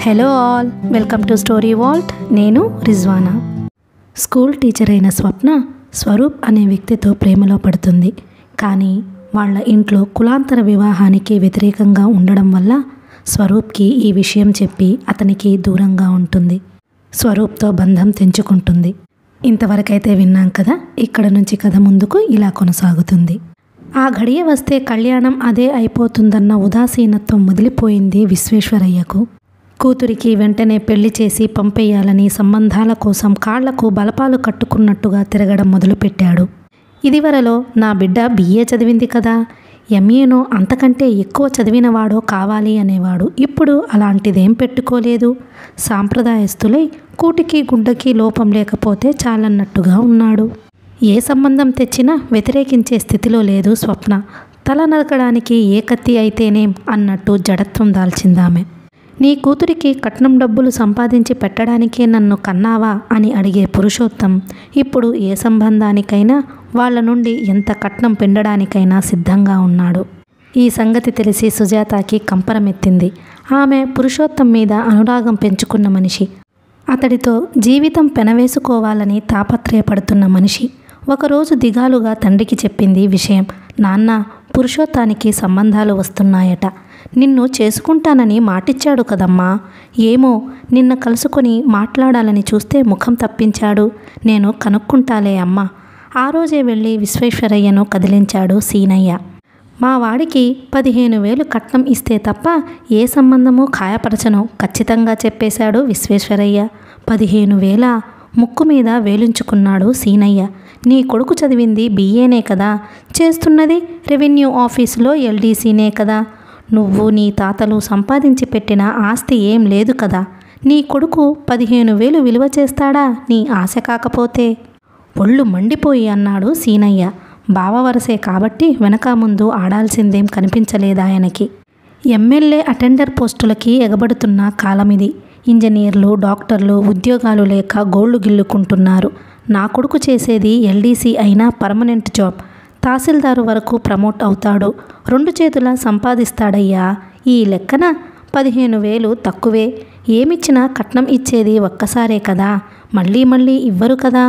Hello all, welcome to story Walt. నేను Rizwana. School teacher అయిన స్వప్న స్వరూప్ అనే వ్యక్తితో ప్రేమలో పడుతుంది. కానీ వాళ్ళ ఇంట్లో కులాంతర వివాహానికి వ్యతిరేకంగా ఉండడం వల్ల స్వరూప్కి ఈ విషయం చెప్పి అతనికి దూరంగా ఉంటుంది. స్వరూప్తో బంధం తెంచుకుంటుంది. ఇంతవరకైతే విన్నాం కదా. ఇక్కడ నుంచి కథ ముందుకు ఇలా కొనసాగుతుంది. ఆ ఘడియ వస్తే కళ్యాణం అదే అయిపోతుందన్న ఉదాసీనత్వం మొదలిపోయింది విశ్వేశ్వరయ్యకు. కూతురికి వెంటనే పెళ్లి చేసి పంపేయాలని సంబంధాల కోసం కాళ్లకు బలపాలు కట్టుకున్నట్టుగా తిరగడం మొదలుపెట్టాడు. ఇదివరలో నా బిడ్డ BA చదివింది కదా, MAనో అంతకంటే ఎక్కువ చదివినవాడో కావాలి అనేవాడు. ఇప్పుడు అలాంటిదేం పెట్టుకోలేదు. సాంప్రదాయస్తులై కూటికి గుడ్డకి లోపం లేకపోతే చాలన్నట్టుగా ఉన్నాడు. ఏ సంబంధం తెచ్చినా వ్యతిరేకించే స్థితిలో లేదు స్వప్న. తల నరకడానికి ఏ కత్తి అయితేనేం అన్నట్టు జడత్వం దాల్చిందామె. నీ కూతురికి కట్నం డబ్బులు సంపాదించి పెట్టడానికే నన్ను కన్నావా అని అడిగే పురుషోత్తం ఇప్పుడు ఏ సంబంధానికైనా వాళ్ళ నుండి ఎంత కట్నం పిండడానికైనా సిద్ధంగా ఉన్నాడు. ఈ సంగతి తెలిసి సుజాతకి కంపరమెత్తింది. ఆమె పురుషోత్తం మీద అనురాగం పెంచుకున్న మనిషి. అతడితో జీవితం పెనవేసుకోవాలని తాపత్రయపడుతున్న మనిషి. ఒకరోజు దిగాలుగా తండ్రికి చెప్పింది విషయం. నాన్న, పురుషోత్తానికి సంబంధాలు వస్తున్నాయట. నిన్ను చేసుకుంటానని మాటిచ్చాడు కదమ్మా. ఏమో, నిన్న కలుసుకొని మాట్లాడాలని చూస్తే ముఖం తప్పించాడు. నేను కనుక్కుంటాలే అమ్మా. ఆ రోజే వెళ్ళి విశ్వేశ్వరయ్యను కదిలించాడు సీనయ్య. మా వాడికి 15,000 కట్నం ఇస్తే తప్ప ఏ సంబంధమూ ఖాయపరచను ఖచ్చితంగా చెప్పేశాడు విశ్వేశ్వరయ్య. 15,000 ముక్కు మీద వేలుంచుకున్నాడు సీనయ్య. నీ కొడుకు చదివింది BAనే కదా, చేస్తున్నది రెవెన్యూ ఆఫీసులో LDCనే కదా. నువ్వు నీ తాతలు సంపాదించి పెట్టిన ఆస్తి ఏం లేదు కదా. నీ కొడుకు 15,000 విలువ చేస్తాడా నీ ఆశ కాకపోతే? ఒళ్ళు మండిపోయి అన్నాడు సీనయ్య. బావవరసే కాబట్టి వెనక ముందు ఆడాల్సిందేం కనిపించలేదాయనకి. MLA అటెండర్ పోస్టులకి ఎగబడుతున్న కాలమిది. ఇంజనీర్లు, డాక్టర్లు ఉద్యోగాలు లేక గోళ్లు గిల్లుకుంటున్నారు. నా కొడుకు చేసేది LDC అయినా పర్మనెంట్ జాబ్. తహసీల్దారు వరకు ప్రమోట్ అవుతాడు. 2 చేతులా సంపాదిస్తాడయ్యా. ఈ లెక్కన 15,000 తక్కువే. ఏమిచ్చినా కట్నం ఇచ్చేది ఒక్కసారే కదా, మళ్ళీ మళ్ళీ ఇవ్వరు కదా.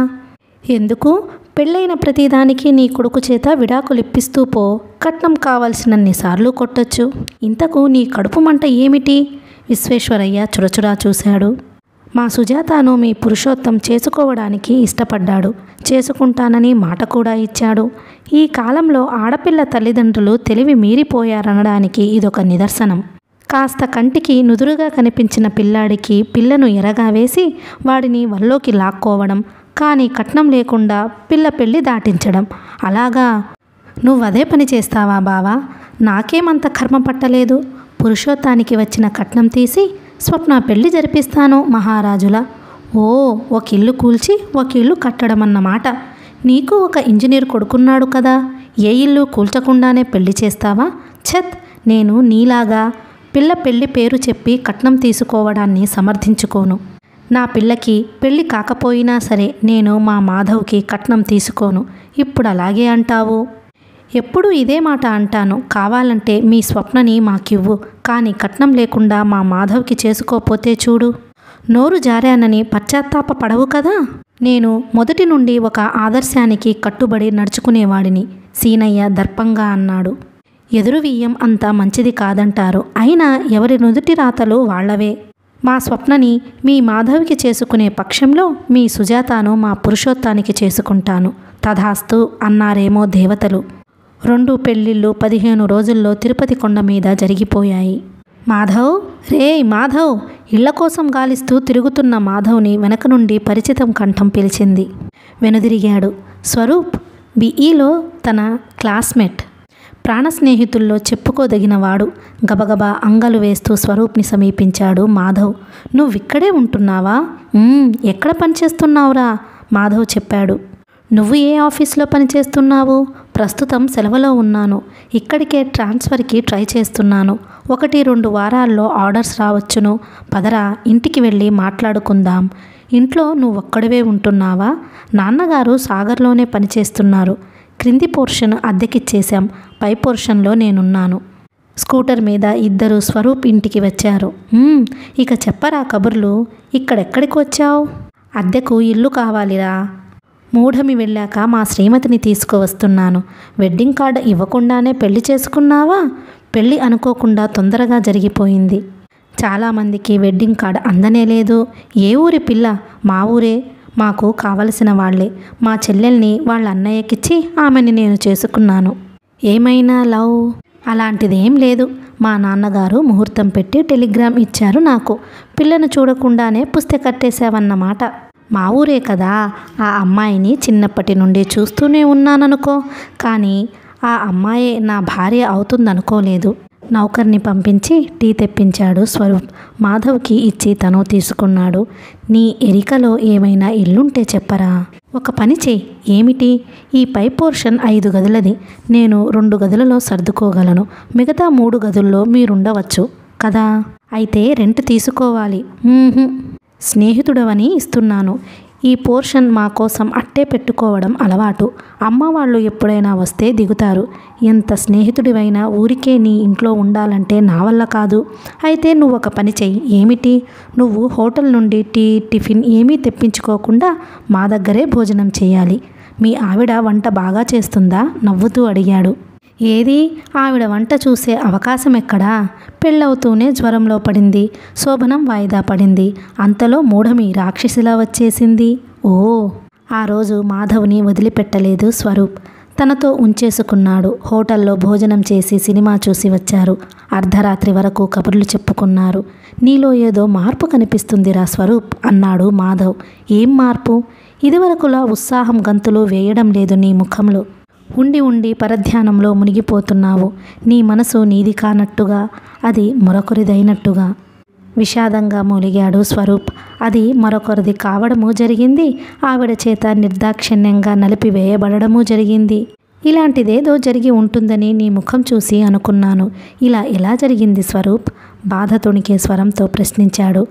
ఎందుకు? పెళ్ళైన ప్రతిదానికి నీ కొడుకు చేత విడాకులిప్పిస్తూ పో. కట్నం కావలసినన్నిసార్లు కొట్టొచ్చు. ఇంతకు నీ కడుపు మంట ఏమిటి? విశ్వేశ్వరయ్య చురచురా చూశాడు. మా సుజాతను మీ పురుషోత్తం చేసుకోవడానికి ఇష్టపడ్డాడు. చేసుకుంటానని మాట కూడా ఇచ్చాడు. ఈ కాలంలో ఆడపిల్ల తల్లిదండ్రులు తెలివి మీరిపోయారనడానికి ఇదొక నిదర్శనం. కాస్త కంటికి నుదురుగా కనిపించిన పిల్లాడికి పిల్లను ఎరగా వేసి వాడిని వల్లోకి లాక్కోవడం, కానీ కట్నం లేకుండా పిల్ల పెళ్ళి దాటించడం. అలాగా? నువ్వదే పని చేస్తావా బావా? నాకేమంత కర్మ పట్టలేదు. పురుషోత్తానికి వచ్చిన కట్నం తీసి స్వప్న పెళ్లి జరిపిస్తాను మహారాజులా. ఓ, ఒక ఇల్లు కూల్చి ఒక ఇల్లు కట్టడం అన్నమాట. నీకు ఒక ఇంజనీర్ కొడుకున్నాడు కదా, ఏ ఇల్లు కూల్చకుండానే పెళ్లి చేస్తావా? ఛత్! నేను నీలాగా పిల్ల పెళ్లి పేరు చెప్పి కట్నం తీసుకోవడాన్ని సమర్థించుకోను. నా పిల్లకి పెళ్లి కాకపోయినా సరే నేను మా మాధవ్కి కట్నం తీసుకోను. ఇప్పుడు అలాగే అంటావు? ఎప్పుడు ఇదే మాట అంటాను. కావాలంటే మీ స్వప్నని మాకివ్వు, కానీ కట్నం లేకుండా మా మాధవ్కి చేసుకోపోతే చూడు. నోరు జారానని పశ్చాత్తాప పడవు కదా. నేను మొదటి నుండి ఒక ఆదర్శానికి కట్టుబడి నడుచుకునేవాడిని, సీనయ్య దర్పంగా అన్నాడు. ఎదురు వియ్యం అంత మంచిది కాదంటారు. అయినా ఎవరి నుదుటి రాతలు వాళ్లవే. మా స్వప్నని మీ మాధవ్కి చేసుకునే పక్షంలో మీ సుజాతను మా పురుషోత్తానికి చేసుకుంటాను. తథాస్తు అన్నారేమో దేవతలు. 2 పెళ్ళిళ్ళు 15 రోజుల్లో తిరుపతి కొండ మీద జరిగిపోయాయి. మాధవ్, రే మాధవ్! ఇళ్ల కోసం గాలిస్తూ తిరుగుతున్న మాధవ్ని వెనక నుండి పరిచితం కంఠం పిలిచింది. వెనుదిరిగాడు. స్వరూప్ BEలో తన క్లాస్మేట్, ప్రాణ స్నేహితుల్లో చెప్పుకోదగినవాడు. గబగబా అంగలు వేస్తూ స్వరూప్ని సమీపించాడు మాధవ్. నువ్విక్కడే ఉంటున్నావా? ఎక్కడ పనిచేస్తున్నావురా? మాధవ్ చెప్పాడు. నువ్వు ఏ ఆఫీస్లో పనిచేస్తున్నావు? ప్రస్తుతం సెలవులో ఉన్నాను. ఇక్కడికే ట్రాన్స్ఫర్కి ట్రై చేస్తున్నాను. 1-2 వారాల్లో ఆర్డర్స్ రావచ్చును. పదరా, ఇంటికి వెళ్ళి మాట్లాడుకుందాం. ఇంట్లో నువ్వొక్కడివే ఉంటున్నావా? నాన్నగారు సాగర్లోనే పనిచేస్తున్నారు. క్రింది పోర్షన్ అద్దెకిచ్చేశాం, పై పోర్షన్లో నేనున్నాను. స్కూటర్ మీద ఇద్దరు స్వరూప్ ఇంటికి వచ్చారు. ఇక చెప్పరా కబుర్లు, ఇక్కడెక్కడికి వచ్చావు? అద్దెకు ఇల్లు కావాలిరా. మూఢమి వెళ్ళాక మా శ్రీమతిని తీసుకువస్తున్నాను. వెడ్డింగ్ కార్డు ఇవ్వకుండానే పెళ్లి చేసుకున్నావా? పెళ్ళి అనుకోకుండా తొందరగా జరిగిపోయింది. చాలామందికి వెడ్డింగ్ కార్డు అందనే లేదు. ఏ ఊరి పిల్ల? మా ఊరే. మాకు కావలసిన వాళ్లే. మా చెల్లెల్ని వాళ్ళ అన్నయ్యకిచ్చి ఆమెని నేను చేసుకున్నాను. ఏమైనా లవ్? అలాంటిదేం లేదు. మా నాన్నగారు ముహూర్తం పెట్టి టెలిగ్రామ్ ఇచ్చారు నాకు. పిల్లను చూడకుండానే పుస్తె కట్టేశావన్నమాట. మా ఊరే కదా. ఆ అమ్మాయిని చిన్నప్పటి నుండి చూస్తూనే ఉన్నాననుకో. కానీ ఆ అమ్మాయే నా భార్య అవుతుందనుకోలేదు. నౌకర్ని పంపించి టీ తెప్పించాడు స్వరూప్. మాధవ్కి ఇచ్చి తను తీసుకున్నాడు. నీ ఎరికలో ఏమైనా ఇల్లుంటే చెప్పరా? ఒక పని చెయ్యి. ఏమిటి? ఈ పై పోర్షన్ 5 గదులది. నేను 2 గదులలో సర్దుకోగలను. మిగతా 3 గదుల్లో మీరుండవచ్చు కదా. అయితే రెంట్ తీసుకోవాలి. స్నేహితుడవని ఇస్తున్నాను. ఈ పోర్షన్ మా కోసం అట్టే పెట్టుకోవడం అలవాటు. అమ్మ వాళ్ళు ఎప్పుడైనా వస్తే దిగుతారు. ఎంత స్నేహితుడివైనా ఊరికే నీ ఇంట్లో ఉండాలంటే నా వల్ల కాదు. అయితే నువ్వు ఒక పని చెయ్యి. ఏమిటి? నువ్వు హోటల్ నుండి టీ, టిఫిన్ ఏమీ తెప్పించుకోకుండా మా దగ్గరే భోజనం చేయాలి. మీ ఆవిడ వంట బాగా చేస్తుందా? నవ్వుతూ అడిగాడు. ఏది? ఆవిడ వంట చూసే అవకాశం ఎక్కడా? పెళ్ళవుతూనే జ్వరంలో పడింది. శోభనం వాయిదా పడింది. అంతలో మూఢమి రాక్షసిలా వచ్చేసింది. ఓ! ఆ రోజు మాధవ్ని వదిలిపెట్టలేదు స్వరూప్. తనతో ఉంచేసుకున్నాడు. హోటల్లో భోజనం చేసి సినిమా చూసి వచ్చారు. అర్ధరాత్రి వరకు కబుర్లు చెప్పుకున్నారు. నీలో ఏదో మార్పు కనిపిస్తుందిరా స్వరూప్ అన్నాడు మాధవ్. ఏం మార్పు? ఇదివరకులా ఉత్సాహం గంతులు వేయడం లేదు నీ ముఖంలో. ఉండి ఉండి పరధ్యానంలో మునిగిపోతున్నావు. నీ మనసు నీది కానట్టుగా, అది మరొకరిదైనట్టుగా. విషాదంగా మూలిగాడు స్వరూప్. అది మరొకరిది కావడము జరిగింది. ఆవిడ చేత నిర్దాక్షిణ్యంగా నలిపివేయబడము జరిగింది. ఇలాంటిదేదో జరిగి ఉంటుందని నీ ముఖం చూసి అనుకున్నాను. ఇలా ఎలా జరిగింది స్వరూప్? బాధ తొణికే స్వరంతో ప్రశ్నించాడు.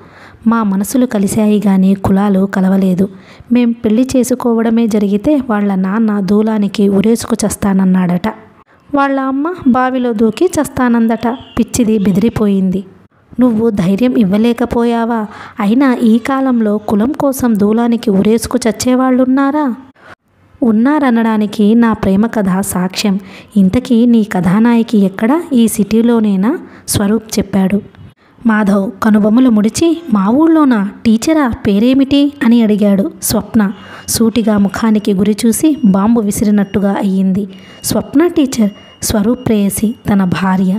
మా మనసులు కలిశాయి గాని కులాలు కలవలేదు. మేం పెళ్లి చేసుకోవడమే జరిగితే వాళ్ళ నాన్న దూలానికి ఉరేసుకు చస్తానన్నాడట. వాళ్ళ అమ్మ బావిలో దూకి చస్తానందట. పిచ్చిది బెదిరిపోయింది. నువ్వు ధైర్యం ఇవ్వలేకపోయావా? అయినా ఈ కాలంలో కులం కోసం దూలానికి ఉరేసుకు చచ్చేవాళ్ళున్నారా? ఉన్నారనడానికి నా ప్రేమ కథ సాక్ష్యం. ఇంతకీ నీ కథానాయకి ఎక్కడా? ఈ సిటీలోనేనా? స్వరూప్ చెప్పాడు. మాధవ్ కనుబొమ్మలు ముడిచి, మా ఊళ్ళోనా? టీచరా? పేరేమిటి అని అడిగాడు. స్వప్న. సూటిగా ముఖానికి గురి చూసి బాంబు విసిరినట్టుగా అయ్యింది. స్వప్న టీచర్. స్వరూప్ ప్రేయసి, తన భార్య.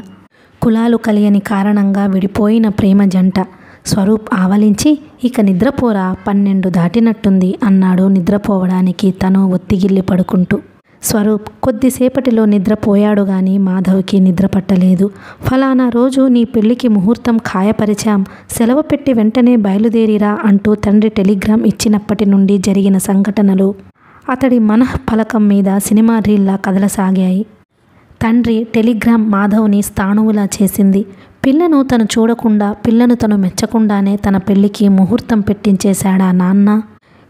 కులాలు కలియని కారణంగా విడిపోయిన ప్రేమ జంట. స్వరూప్ ఆవలించి, ఇక నిద్రపోరా, 12 దాటినట్టుంది అన్నాడు నిద్రపోవడానికి తను ఒత్తిగిల్లి పడుకుంటూ. స్వరూప్ కొద్దిసేపటిలో నిద్రపోయాడు గాని మాధవ్కి నిద్ర పట్టలేదు. ఫలానా రోజు నీ పెళ్లికి ముహూర్తం ఖాయపరిచాం, సెలవు పెట్టి వెంటనే బయలుదేరిరా అంటూ తండ్రి టెలిగ్రామ్ ఇచ్చినప్పటి నుండి జరిగిన సంఘటనలు అతడి మనఃఫలకం మీద సినిమా రీల్లా కదలసాగాయి. తండ్రి టెలిగ్రామ్ మాధవ్ని స్థాణువులా చేసింది. పిల్లను తను చూడకుండా, పిల్లను తను మెచ్చకుండానే తన పెళ్లికి ముహూర్తం పెట్టించేశాడా నాన్న?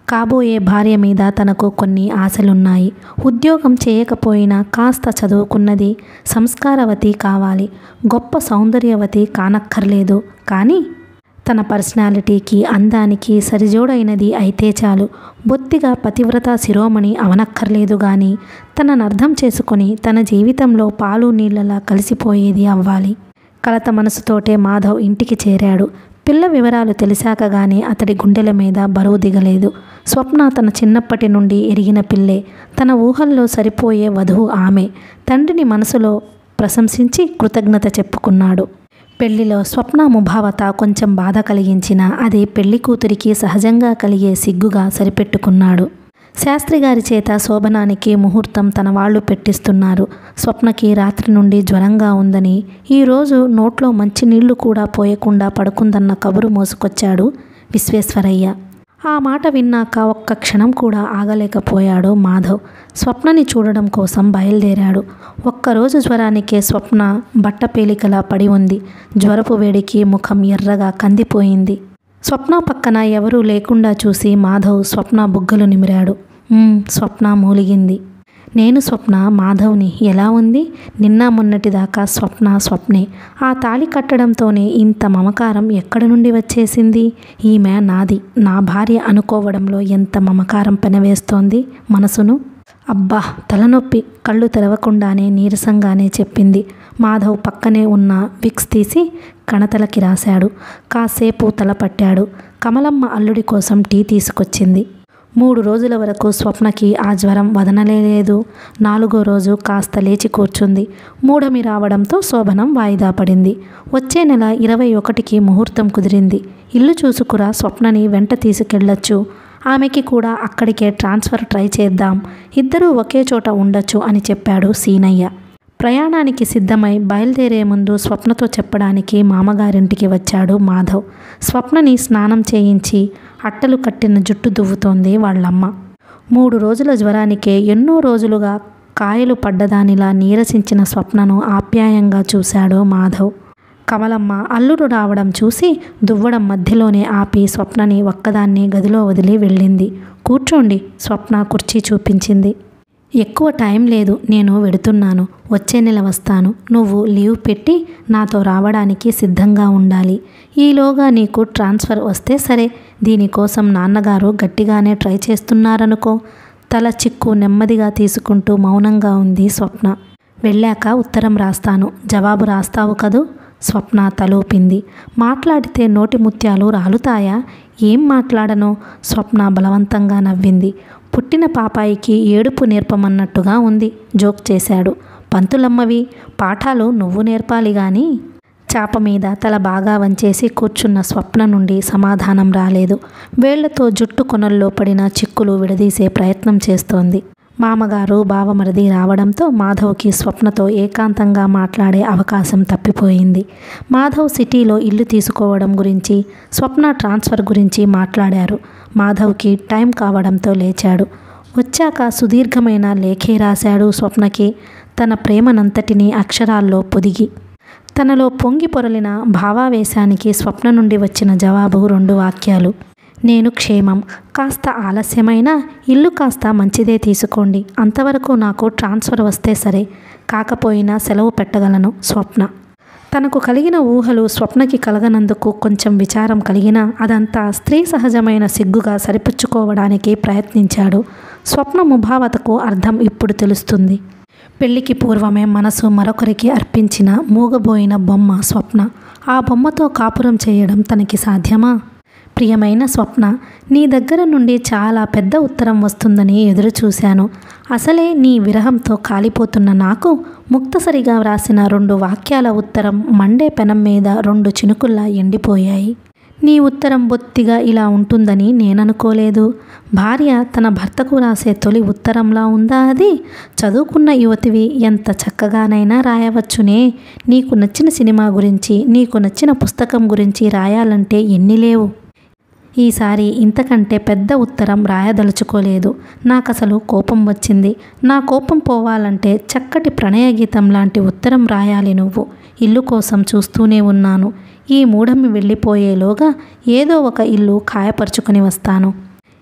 కాబోయే భార్య మీద తనకు కొన్ని ఆశలున్నాయి. ఉద్యోగం చేయకపోయినా కాస్త చదువుకున్నది, సంస్కారవతి కావాలి. గొప్ప సౌందర్యవతి కానక్కర్లేదు. కానీ తన పర్సనాలిటీకి, అందానికి సరిజోడైనది అయితే చాలు. బొత్తిగా పతివ్రత శిరోమణి అవనక్కర్లేదు గాని తనను అర్థం చేసుకొని తన జీవితంలో పాలు నీళ్లలా కలిసిపోయేది అవ్వాలి. కలత మనసుతోటే మాధవ్ ఇంటికి చేరాడు. పిల్ల వివరాలు తెలిసాక గానీ అతడి గుండెల మీద బరువు దిగలేదు. స్వప్న తన చిన్నప్పటి నుండి ఎరిగిన పిల్లే. తన ఊహల్లో సరిపోయే వధువు ఆమె. తండ్రిని మనసులో ప్రశంసించి కృతజ్ఞత చెప్పుకున్నాడు. పెళ్లిలో స్వప్న ముభావత కొంచెం బాధ కలిగించినా అది పెళ్లి కూతురికి సహజంగా కలిగే సిగ్గుగా సరిపెట్టుకున్నాడు. శాస్త్రిగారి చేత శోభనానికి ముహూర్తం తన వాళ్ళు పెట్టిస్తున్నారు. స్వప్నకి రాత్రి నుండి జ్వరంగా ఉందని, ఈరోజు నోట్లో మంచినీళ్లు కూడా పోయకుండా పడుకుందన్న కబురు మోసుకొచ్చాడు విశ్వేశ్వరయ్య. ఆ మాట విన్నాక ఒక్క క్షణం కూడా ఆగలేకపోయాడు మాధవ్. స్వప్నని చూడడం కోసం బయలుదేరాడు. ఒక్కరోజు జ్వరానికే స్వప్న బట్టపేలికలా పడి ఉంది. జ్వరపు వేడికి ముఖం ఎర్రగా కందిపోయింది. స్వప్న పక్కన ఎవరూ లేకుండా చూసి మాధవ్ స్వప్న బుగ్గలు నిమిరాడు. స్వప్న మూలిగింది. నేను స్వప్న మాధవ్ని. ఎలా ఉంది? నిన్న మొన్నటిదాకా స్వప్నే. ఆ తాళి కట్టడంతోనే ఇంత మమకారం ఎక్కడి నుండి వచ్చేసింది? ఈమె నాది, నా భార్య అనుకోవడంలో ఎంత మమకారం పెనవేస్తోంది మనసును. అబ్బా తలనొప్పి. కళ్ళు తెరవకుండానే నీరసంగానే చెప్పింది. మాధవ్ పక్కనే ఉన్న విక్స్ తీసి కణతలకి రాశాడు. కాసేపు తల పట్టాడు. కమలమ్మ అల్లుడి కోసం టీ తీసుకొచ్చింది. 3 రోజుల వరకు స్వప్నకి ఆ జ్వరం వదనలేదు. 4వ రోజు కాస్త లేచి కూర్చుంది. మూఢమి రావడంతో శోభనం వాయిదా పడింది. వచ్చే నెల 21కి ముహూర్తం కుదిరింది. ఇల్లు చూసుకురా, స్వప్నని వెంట తీసుకెళ్ళొచ్చు. ఆమెకి కూడా అక్కడికే ట్రాన్స్ఫర్ ట్రై చేద్దాం. ఇద్దరూ ఒకే చోట ఉండొచ్చు అని చెప్పాడు సీనయ్య. ప్రయాణానికి సిద్ధమై బయలుదేరే ముందు స్వప్నతో చెప్పడానికి మామగారింటికి వచ్చాడు మాధవ్. స్వప్నని స్నానం చేయించి అట్టలు కట్టిన జుట్టు దువ్వుతోంది వాళ్ళమ్మ. 3 రోజుల జ్వరానికే ఎన్నో రోజులుగా కాయలు పడ్డదానిలా నీరసించిన స్వప్నను ఆప్యాయంగా చూశాడు మాధవ్. కమలమ్మ అల్లుడు రావడం చూసి దువ్వడం మధ్యలోనే ఆపి స్వప్నని ఒక్కదాన్ని గదిలో వదిలి వెళ్ళింది. కూర్చోండి, స్వప్న కుర్చీ చూపించింది. ఎక్కువ టైం లేదు, నేను వెడుతున్నాను. వచ్చే నెల వస్తాను. నువ్వు లీవ్ పెట్టి నాతో రావడానికి సిద్ధంగా ఉండాలి. ఈలోగా నీకు ట్రాన్స్ఫర్ వస్తే సరే. దీనికోసం నాన్నగారు గట్టిగానే ట్రై చేస్తున్నారనుకో. తల చిక్కు నెమ్మదిగా తీసుకుంటూ మౌనంగా ఉంది స్వప్న. వెళ్ళాక ఉత్తరం రాస్తాను, జవాబు రాస్తావు కదూ? స్వప్న తలూపింది. మాట్లాడితే నోటి ముత్యాలు రాలుతాయా? ఏం మాట్లాడనో? స్వప్న బలవంతంగా నవ్వింది. పుట్టిన పాపాయికి ఏడుపు నేర్పమన్నట్టుగా ఉంది. జోక్ చేశాడు. పంతులమ్మవి, పాఠాలు నువ్వు నేర్పాలి గాని. చాప మీద తల బాగా వంచేసి కూర్చున్న స్వప్న నుండి సమాధానం రాలేదు. వేళ్లతో జుట్టు కొనల్లో పడిన చిక్కులు విడదీసే ప్రయత్నం చేస్తోంది. మామగారు బావమరిది రావడంతో మాధవ్కి స్వప్నతో ఏకాంతంగా మాట్లాడే అవకాశం తప్పిపోయింది. మాధవ్ సిటీలో ఇల్లు తీసుకోవడం గురించి, స్వప్న ట్రాన్స్ఫర్ గురించి మాట్లాడారు. మాధవ్కి టైం కావడంతో లేచాడు. వచ్చాక సుదీర్ఘమైన లేఖే రాశాడు స్వప్నకి, తన ప్రేమనంతటినీ అక్షరాల్లో పొదిగి. తనలో పొంగి పొరలిన భావావేశానికి స్వప్న నుండి వచ్చిన జవాబు 2 వాక్యాలు. నేను క్షేమం. కాస్త ఆలస్యమైనా ఇల్లు కాస్త మంచిదే తీసుకోండి. అంతవరకు నాకు ట్రాన్స్ఫర్ వస్తే సరే. కాకపోయినా సెలవు పెట్టగలను. స్వప్న. తనకు కలిగిన ఊహలు స్వప్నకి కలగనందుకు కొంచెం విచారం కలిగినా అదంతా స్త్రీ సహజమైన సిగ్గుగా సరిపుచ్చుకోవడానికి ప్రయత్నించాడు. స్వప్న ముభావతకు అర్థం ఇప్పుడు తెలుస్తుంది. పెళ్లికి పూర్వమే మనసు మరొకరికి అర్పించిన మూగబోయిన బొమ్మ స్వప్న. ఆ బొమ్మతో కాపురం చేయడం తనకి సాధ్యమా? ప్రియమైన స్వప్న, నీ దగ్గర నుండి చాలా పెద్ద ఉత్తరం వస్తుందని ఎదురు చూశాను. అసలే నీ విరహంతో కాలిపోతున్న నాకు ముక్తసరిగా వ్రాసిన 2 వాక్యాల ఉత్తరం మండే పెనం మీద 2 చినుకుల్లా ఎండిపోయాయి. నీ ఉత్తరం బొత్తిగా ఇలా ఉంటుందని నేననుకోలేదు. భార్య తన భర్తకు రాసే తొలి ఉత్తరంలా ఉందా అది? చదువుకున్న యువతివి, ఎంత చక్కగానైనా రాయవచ్చునే. నీకు నచ్చిన సినిమా గురించి, నీకు నచ్చిన పుస్తకం గురించి రాయాలంటే ఎన్ని లేవు. ఈసారి ఇంతకంటే పెద్ద ఉత్తరం రాయదలుచుకోలేదు. నాకసలు కోపం వచ్చింది. నా కోపం పోవాలంటే చక్కటి ప్రణయ గీతం లాంటి ఉత్తరం రాయాలి నువ్వు. ఇల్లు కోసం చూస్తూనే ఉన్నాను. ఈ మూఢమి వెళ్ళిపోయేలోగా ఏదో ఒక ఇల్లు ఖాయపరుచుకొని వస్తాను.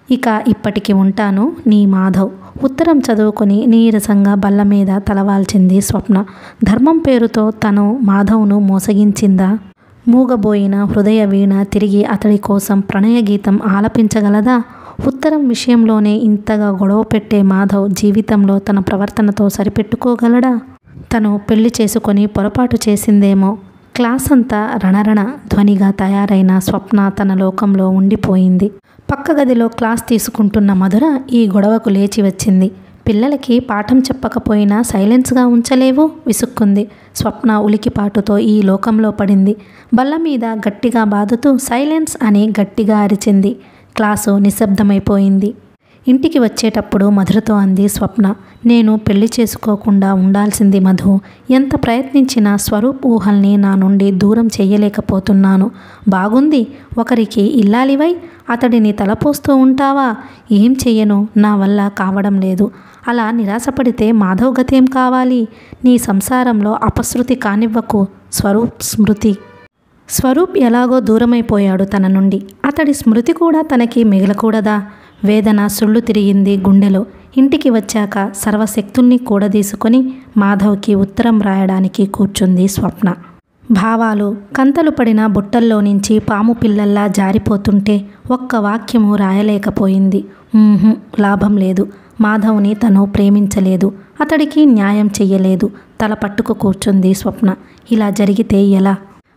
ఇక ఇప్పటికి ఉంటాను, నీ మాధవ్. ఉత్తరం చదువుకొని నీరసంగా బల్ల మీద తలవాల్చింది స్వప్న. ధర్మం పేరుతో తను మాధవ్ను మోసగించిందా? మూగబోయిన హృదయ వీణ తిరిగి అతడి కోసం ప్రణయ గీతం ఆలపించగలదా? ఉత్తరం విషయంలోనే ఇంతగా గొడవ పెట్టే మాధవ్ జీవితంలో తన ప్రవర్తనతో సరిపెట్టుకోగలడా? తను పెళ్లి చేసుకొని పొరపాటు చేసిందేమో. క్లాస్ అంతా రణరణ ధ్వనిగా తయారైన స్వప్న తన లోకంలో ఉండిపోయింది. పక్క గదిలో క్లాస్ తీసుకుంటున్న మధుర ఈ గొడవకు లేచి వచ్చింది. పిల్లలకి పాఠం చెప్పకపోయినా సైలెన్స్గా ఉంచలేవు? విసుక్కుంది. స్వప్న ఉలికిపాటుతో ఈ లోకంలో పడింది. బల్ల మీద గట్టిగా బాదుతూ సైలెన్స్ అని గట్టిగా అరిచింది. క్లాసు నిశ్శబ్దమైపోయింది. ఇంటికి వచ్చేటప్పుడు మధురతో అంది స్వప్న. నేను పెళ్లి చేసుకోకుండా ఉండాల్సింది మధు. ఎంత ప్రయత్నించినా స్వరూప్ ఊహల్ని నా నుండి దూరం చెయ్యలేకపోతున్నాను. బాగుంది, ఒకరికి ఇల్లాలివై అతడిని తలపోస్తూ ఉంటావా? ఏం చెయ్యను, నా వల్ల కావడం లేదు. అలా నిరాశపడితే మాధవ్ గతేం కావాలి? నీ సంసారంలో అపశృతి కానివ్వకు. స్వరూప్ ఎలాగో దూరమైపోయాడు తన నుండి. అతడి స్మృతి కూడా తనకి మిగలకూడదా? వేదన సుళ్ళు తిరిగింది గుండెలో. ఇంటికి వచ్చాక సర్వశక్తుల్ని కూడదీసుకొని మాధవ్కి ఉత్తరం రాయడానికి కూర్చుంది స్వప్న. భావాలు కంతలు పడిన బుట్టల్లో నుంచి పాము పిల్లల్లా జారిపోతుంటే ఒక్క వాక్యము రాయలేకపోయింది. లాభం లేదు. మాధవ్ని తను ప్రేమించలేదు, అతడికి న్యాయం చెయ్యలేదు. తల పట్టుకు కూర్చుంది స్వప్న. ఇలా జరిగితే ఎలా?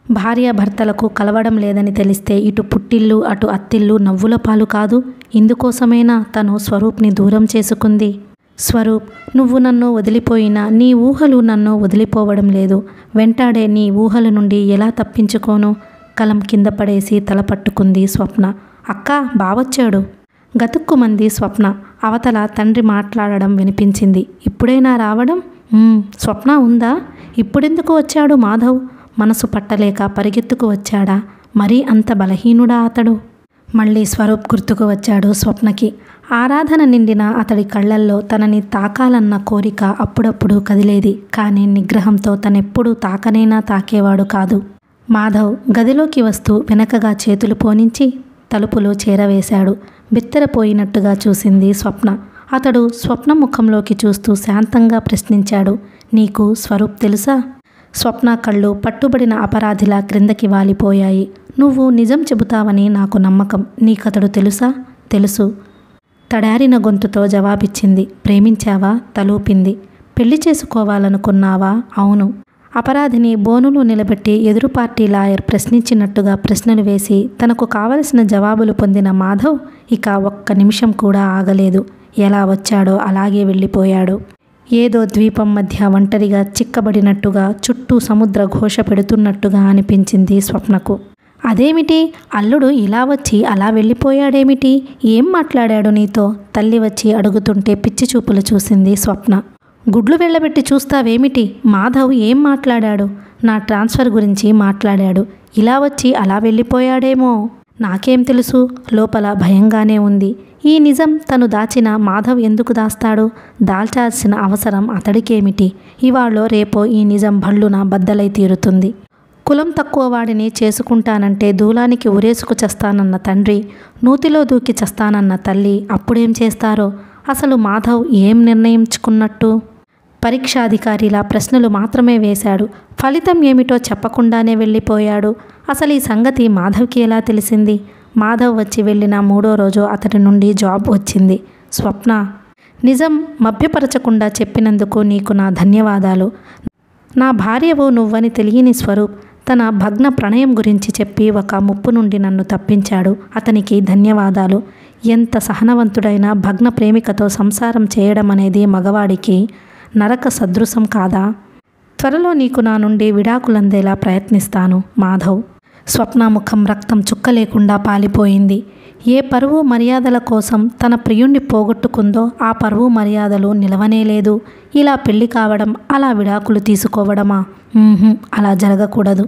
భార్యాభర్తలకు కలవడం లేదని తెలిస్తే ఇటు పుట్టిల్లు అటు అత్తిల్లు నవ్వుల పాలు కాదు. ఇందుకోసమైనా తను స్వరూప్ని దూరం చేసుకుంది. స్వరూప్, నువ్వు నన్ను వదిలిపోయినా నీ ఊహలు నన్ను వదిలిపోవడం లేదు. వెంటాడే నీ ఊహల నుండి ఎలా తప్పించుకోను? కలం కింద పడేసి తల పట్టుకుంది స్వప్న. అక్క, బావొచ్చాడు. గతుక్కుమంది స్వప్న. అవతల తండ్రి మాట్లాడడం వినిపించింది. ఇప్పుడైనా రావడం? స్వప్న ఉందా? ఇప్పుడెందుకు వచ్చాడు మాధవ్? మనసు పట్టలేక పరిగెత్తుకు వచ్చాడా? మరీ అంత బలహీనుడా అతడు? మళ్ళీ స్వరూప్ గుర్తుకు వచ్చాడు స్వప్నకి. ఆరాధన నిండిన అతడి కళ్ళల్లో తనని తాకాలన్న కోరిక అప్పుడప్పుడు కదిలేది. కానీ నిగ్రహంతో తనెప్పుడూ తాకనైనా తాకేవాడు కాదు. మాధవ్ గదిలోకి వస్తూ వెనకగా చేతులు పోనించి తలుపులో చేరవేశాడు. బిత్తరపోయినట్టుగా చూసింది స్వప్న. అతడు స్వప్న ముఖంలోకి చూస్తూ శాంతంగా ప్రశ్నించాడు. నీకు స్వరూప్ తెలుసా? స్వప్న కళ్ళు పట్టుబడిన అపరాధిలా క్రిందకి వాలిపోయాయి. నువ్వు నిజం చెబుతావని నాకు నమ్మకం. నీకతడు తెలుసా? తెలుసు. తడారిన గొంతుతో జవాబిచ్చింది. ప్రేమించావా? తలూపింది. పెళ్లి చేసుకోవాలనుకున్నావా? అవును. అపరాధిని బోనులో నిలబెట్టి ఎదురు పార్టీ లాయర్ ప్రశ్నించినట్టుగా ప్రశ్నలు వేసి తనకు కావలసిన జవాబులు పొందిన మాధవ్ ఇక ఒక్క నిమిషం కూడా ఆగలేదు. ఎలా వచ్చాడో అలాగే వెళ్ళిపోయాడు. ఏదో ద్వీపం మధ్య ఒంటరిగా చిక్కబడినట్టుగా, చుట్టూ సముద్ర ఘోష పెడుతున్నట్టుగా అనిపించింది స్వప్నకు. అదేమిటి? అల్లుడు ఇలా వచ్చి అలా వెళ్ళిపోయాడేమిటి? ఏం మాట్లాడాడు నీతో? తల్లి వచ్చి అడుగుతుంటే పిచ్చి చూపులు చూసింది స్వప్న. గుడ్లు వెళ్ళబెట్టి చూస్తావేమిటి? మాధవ్ ఏం మాట్లాడాడు? నా ట్రాన్స్ఫర్ గురించి మాట్లాడాడు. ఇలా వచ్చి అలా వెళ్ళిపోయాడేమో. నాకేం తెలుసు? లోపల భయంగానే ఉంది. ఈ నిజం తను దాచిన మాధవ్ ఎందుకు దాస్తాడు? దాల్చాల్సిన అవసరం అతడికేమిటి? ఇవాళో రేపో ఈ నిజం భళ్ళున బద్దలై తీరుతుంది. కులం తక్కువ వాడిని చేసుకుంటానంటే దూలానికి ఉరేసుకు చస్తానన్న తండ్రి, నూతిలో దూకి చస్తానన్న తల్లి అప్పుడేం చేస్తారో? అసలు మాధవ్ ఏం నిర్ణయించుకున్నట్టు? పరీక్షాధికారిలా ప్రశ్నలు మాత్రమే వేశాడు. ఫలితం ఏమిటో చెప్పకుండానే వెళ్ళిపోయాడు. అసలు ఈ సంగతి మాధవ్కి ఎలా తెలిసింది? మాధవ్ వచ్చి వెళ్ళిన 3వ రోజు అతడి నుండి జాబ్ వచ్చింది. స్వప్న, నిజం మభ్యపరచకుండా చెప్పినందుకు నీకు నా ధన్యవాదాలు. నా భార్యవు నువ్వని తెలియని స్వరూప్ తన భగ్న ప్రణయం గురించి చెప్పి ఒక ముప్పు నుండి నన్ను తప్పించాడు. అతనికి ధన్యవాదాలు. ఎంత సహనవంతుడైన భగ్న ప్రేమికతో సంసారం చేయడం అనేది మగవాడికి నరక సదృశం కాదా? త్వరలో నీకు నా నుండి విడాకులందేలా ప్రయత్నిస్తాను మాధవ్. స్వప్న ముఖం రక్తం చుక్క లేకుండా పాలిపోయింది. ఏ పరువు మర్యాదల కోసం తన ప్రియుణ్ణి పోగొట్టుకుందో ఆ పరువు మర్యాదలు నిలవనేలేదు. ఇలా పెళ్లి కావడం, అలా విడాకులు తీసుకోవడమా? అలా జరగకూడదు.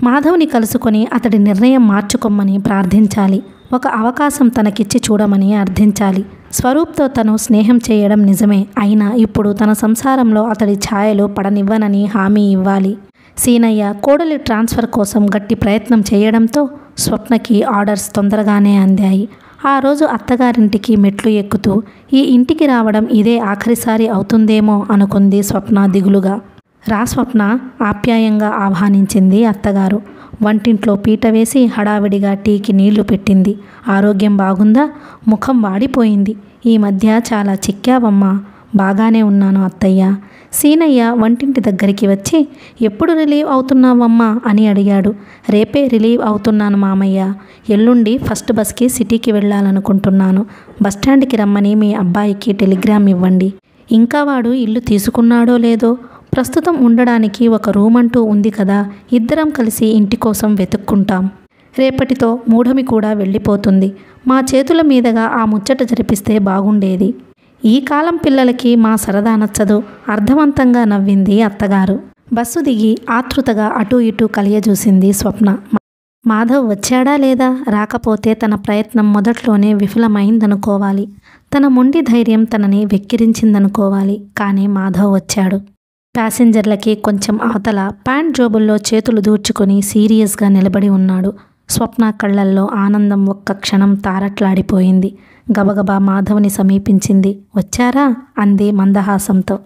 మాధవ్ని కలుసుకొని అతడి నిర్ణయం మార్చుకోమని ప్రార్థించాలి. ఒక అవకాశం తనకిచ్చి చూడమని అర్థించాలి. స్వరూప్తో తను స్నేహం చేయడం నిజమే. అయినా ఇప్పుడు తన సంసారంలో అతడి ఛాయలు పడనివ్వనని హామీ ఇవ్వాలి. సీనయ్య కోడలి ట్రాన్స్ఫర్ కోసం గట్టి ప్రయత్నం చేయడంతో స్వప్నకి ఆర్డర్స్ తొందరగానే అందాయి. ఆ రోజు అత్తగారింటికి మెట్లు ఎక్కుతూ ఈ ఇంటికి రావడం ఇదే ఆఖరిసారి అవుతుందేమో అనుకుంది స్వప్న దిగులుగా. రా స్వప్న, ఆప్యాయంగా ఆహ్వానించింది అత్తగారు. వంటింట్లో పీట వేసి హడావిడిగా టీకి నీళ్లు పెట్టింది. ఆరోగ్యం బాగుందా? ముఖం వాడిపోయింది. ఈ మధ్య చాలా చిక్కావమ్మా. బాగానే ఉన్నాను అత్తయ్య. సీనయ్య వంటింటి దగ్గరికి వచ్చి ఎప్పుడు రిలీవ్ అవుతున్నావమ్మా అని అడిగాడు. రేపే రిలీవ్ అవుతున్నాను మామయ్య. ఎల్లుండి ఫస్ట్ బస్కి సిటీకి వెళ్ళాలనుకుంటున్నాను. బస్టాండ్కి రమ్మని మీ అబ్బాయికి టెలిగ్రామ్ ఇవ్వండి. ఇంకా వాడు ఇల్లు తీసుకున్నాడో లేదో? ప్రస్తుతం ఉండడానికి ఒక రూమ్ అంటూ ఉంది కదా. ఇద్దరం కలిసి ఇంటి కోసం వెతుక్కుంటాం. రేపటితో మూఢమి కూడా వెళ్ళిపోతుంది. మా చేతుల మీదుగా ఆ ముచ్చట జరిపిస్తే బాగుండేది. ఈ కాలం పిల్లలకి మా సరదా నచ్చదు. అర్థవంతంగా నవ్వింది అత్తగారు. బస్సు దిగి ఆతృతగా అటూ ఇటూ కలియజూసింది స్వప్న. మాధవ్ వచ్చాడా లేదా? రాకపోతే తన ప్రయత్నం మొదట్లోనే విఫలమైందనుకోవాలి. తన మొండి ధైర్యం తనని వెక్కిరించిందనుకోవాలి. కానీ మాధవ్ వచ్చాడు. ప్యాసింజర్లకి కొంచెం అవతల ప్యాంట్ జోబుల్లో చేతులు దూర్చుకొని సీరియస్గా నిలబడి ఉన్నాడు. స్వప్న కళ్ళల్లో ఆనందం ఒక్క క్షణం తారట్లాడిపోయింది. గబగబా మాధవ్ని సమీపించింది. వచ్చారా అంది మందహాసంతో.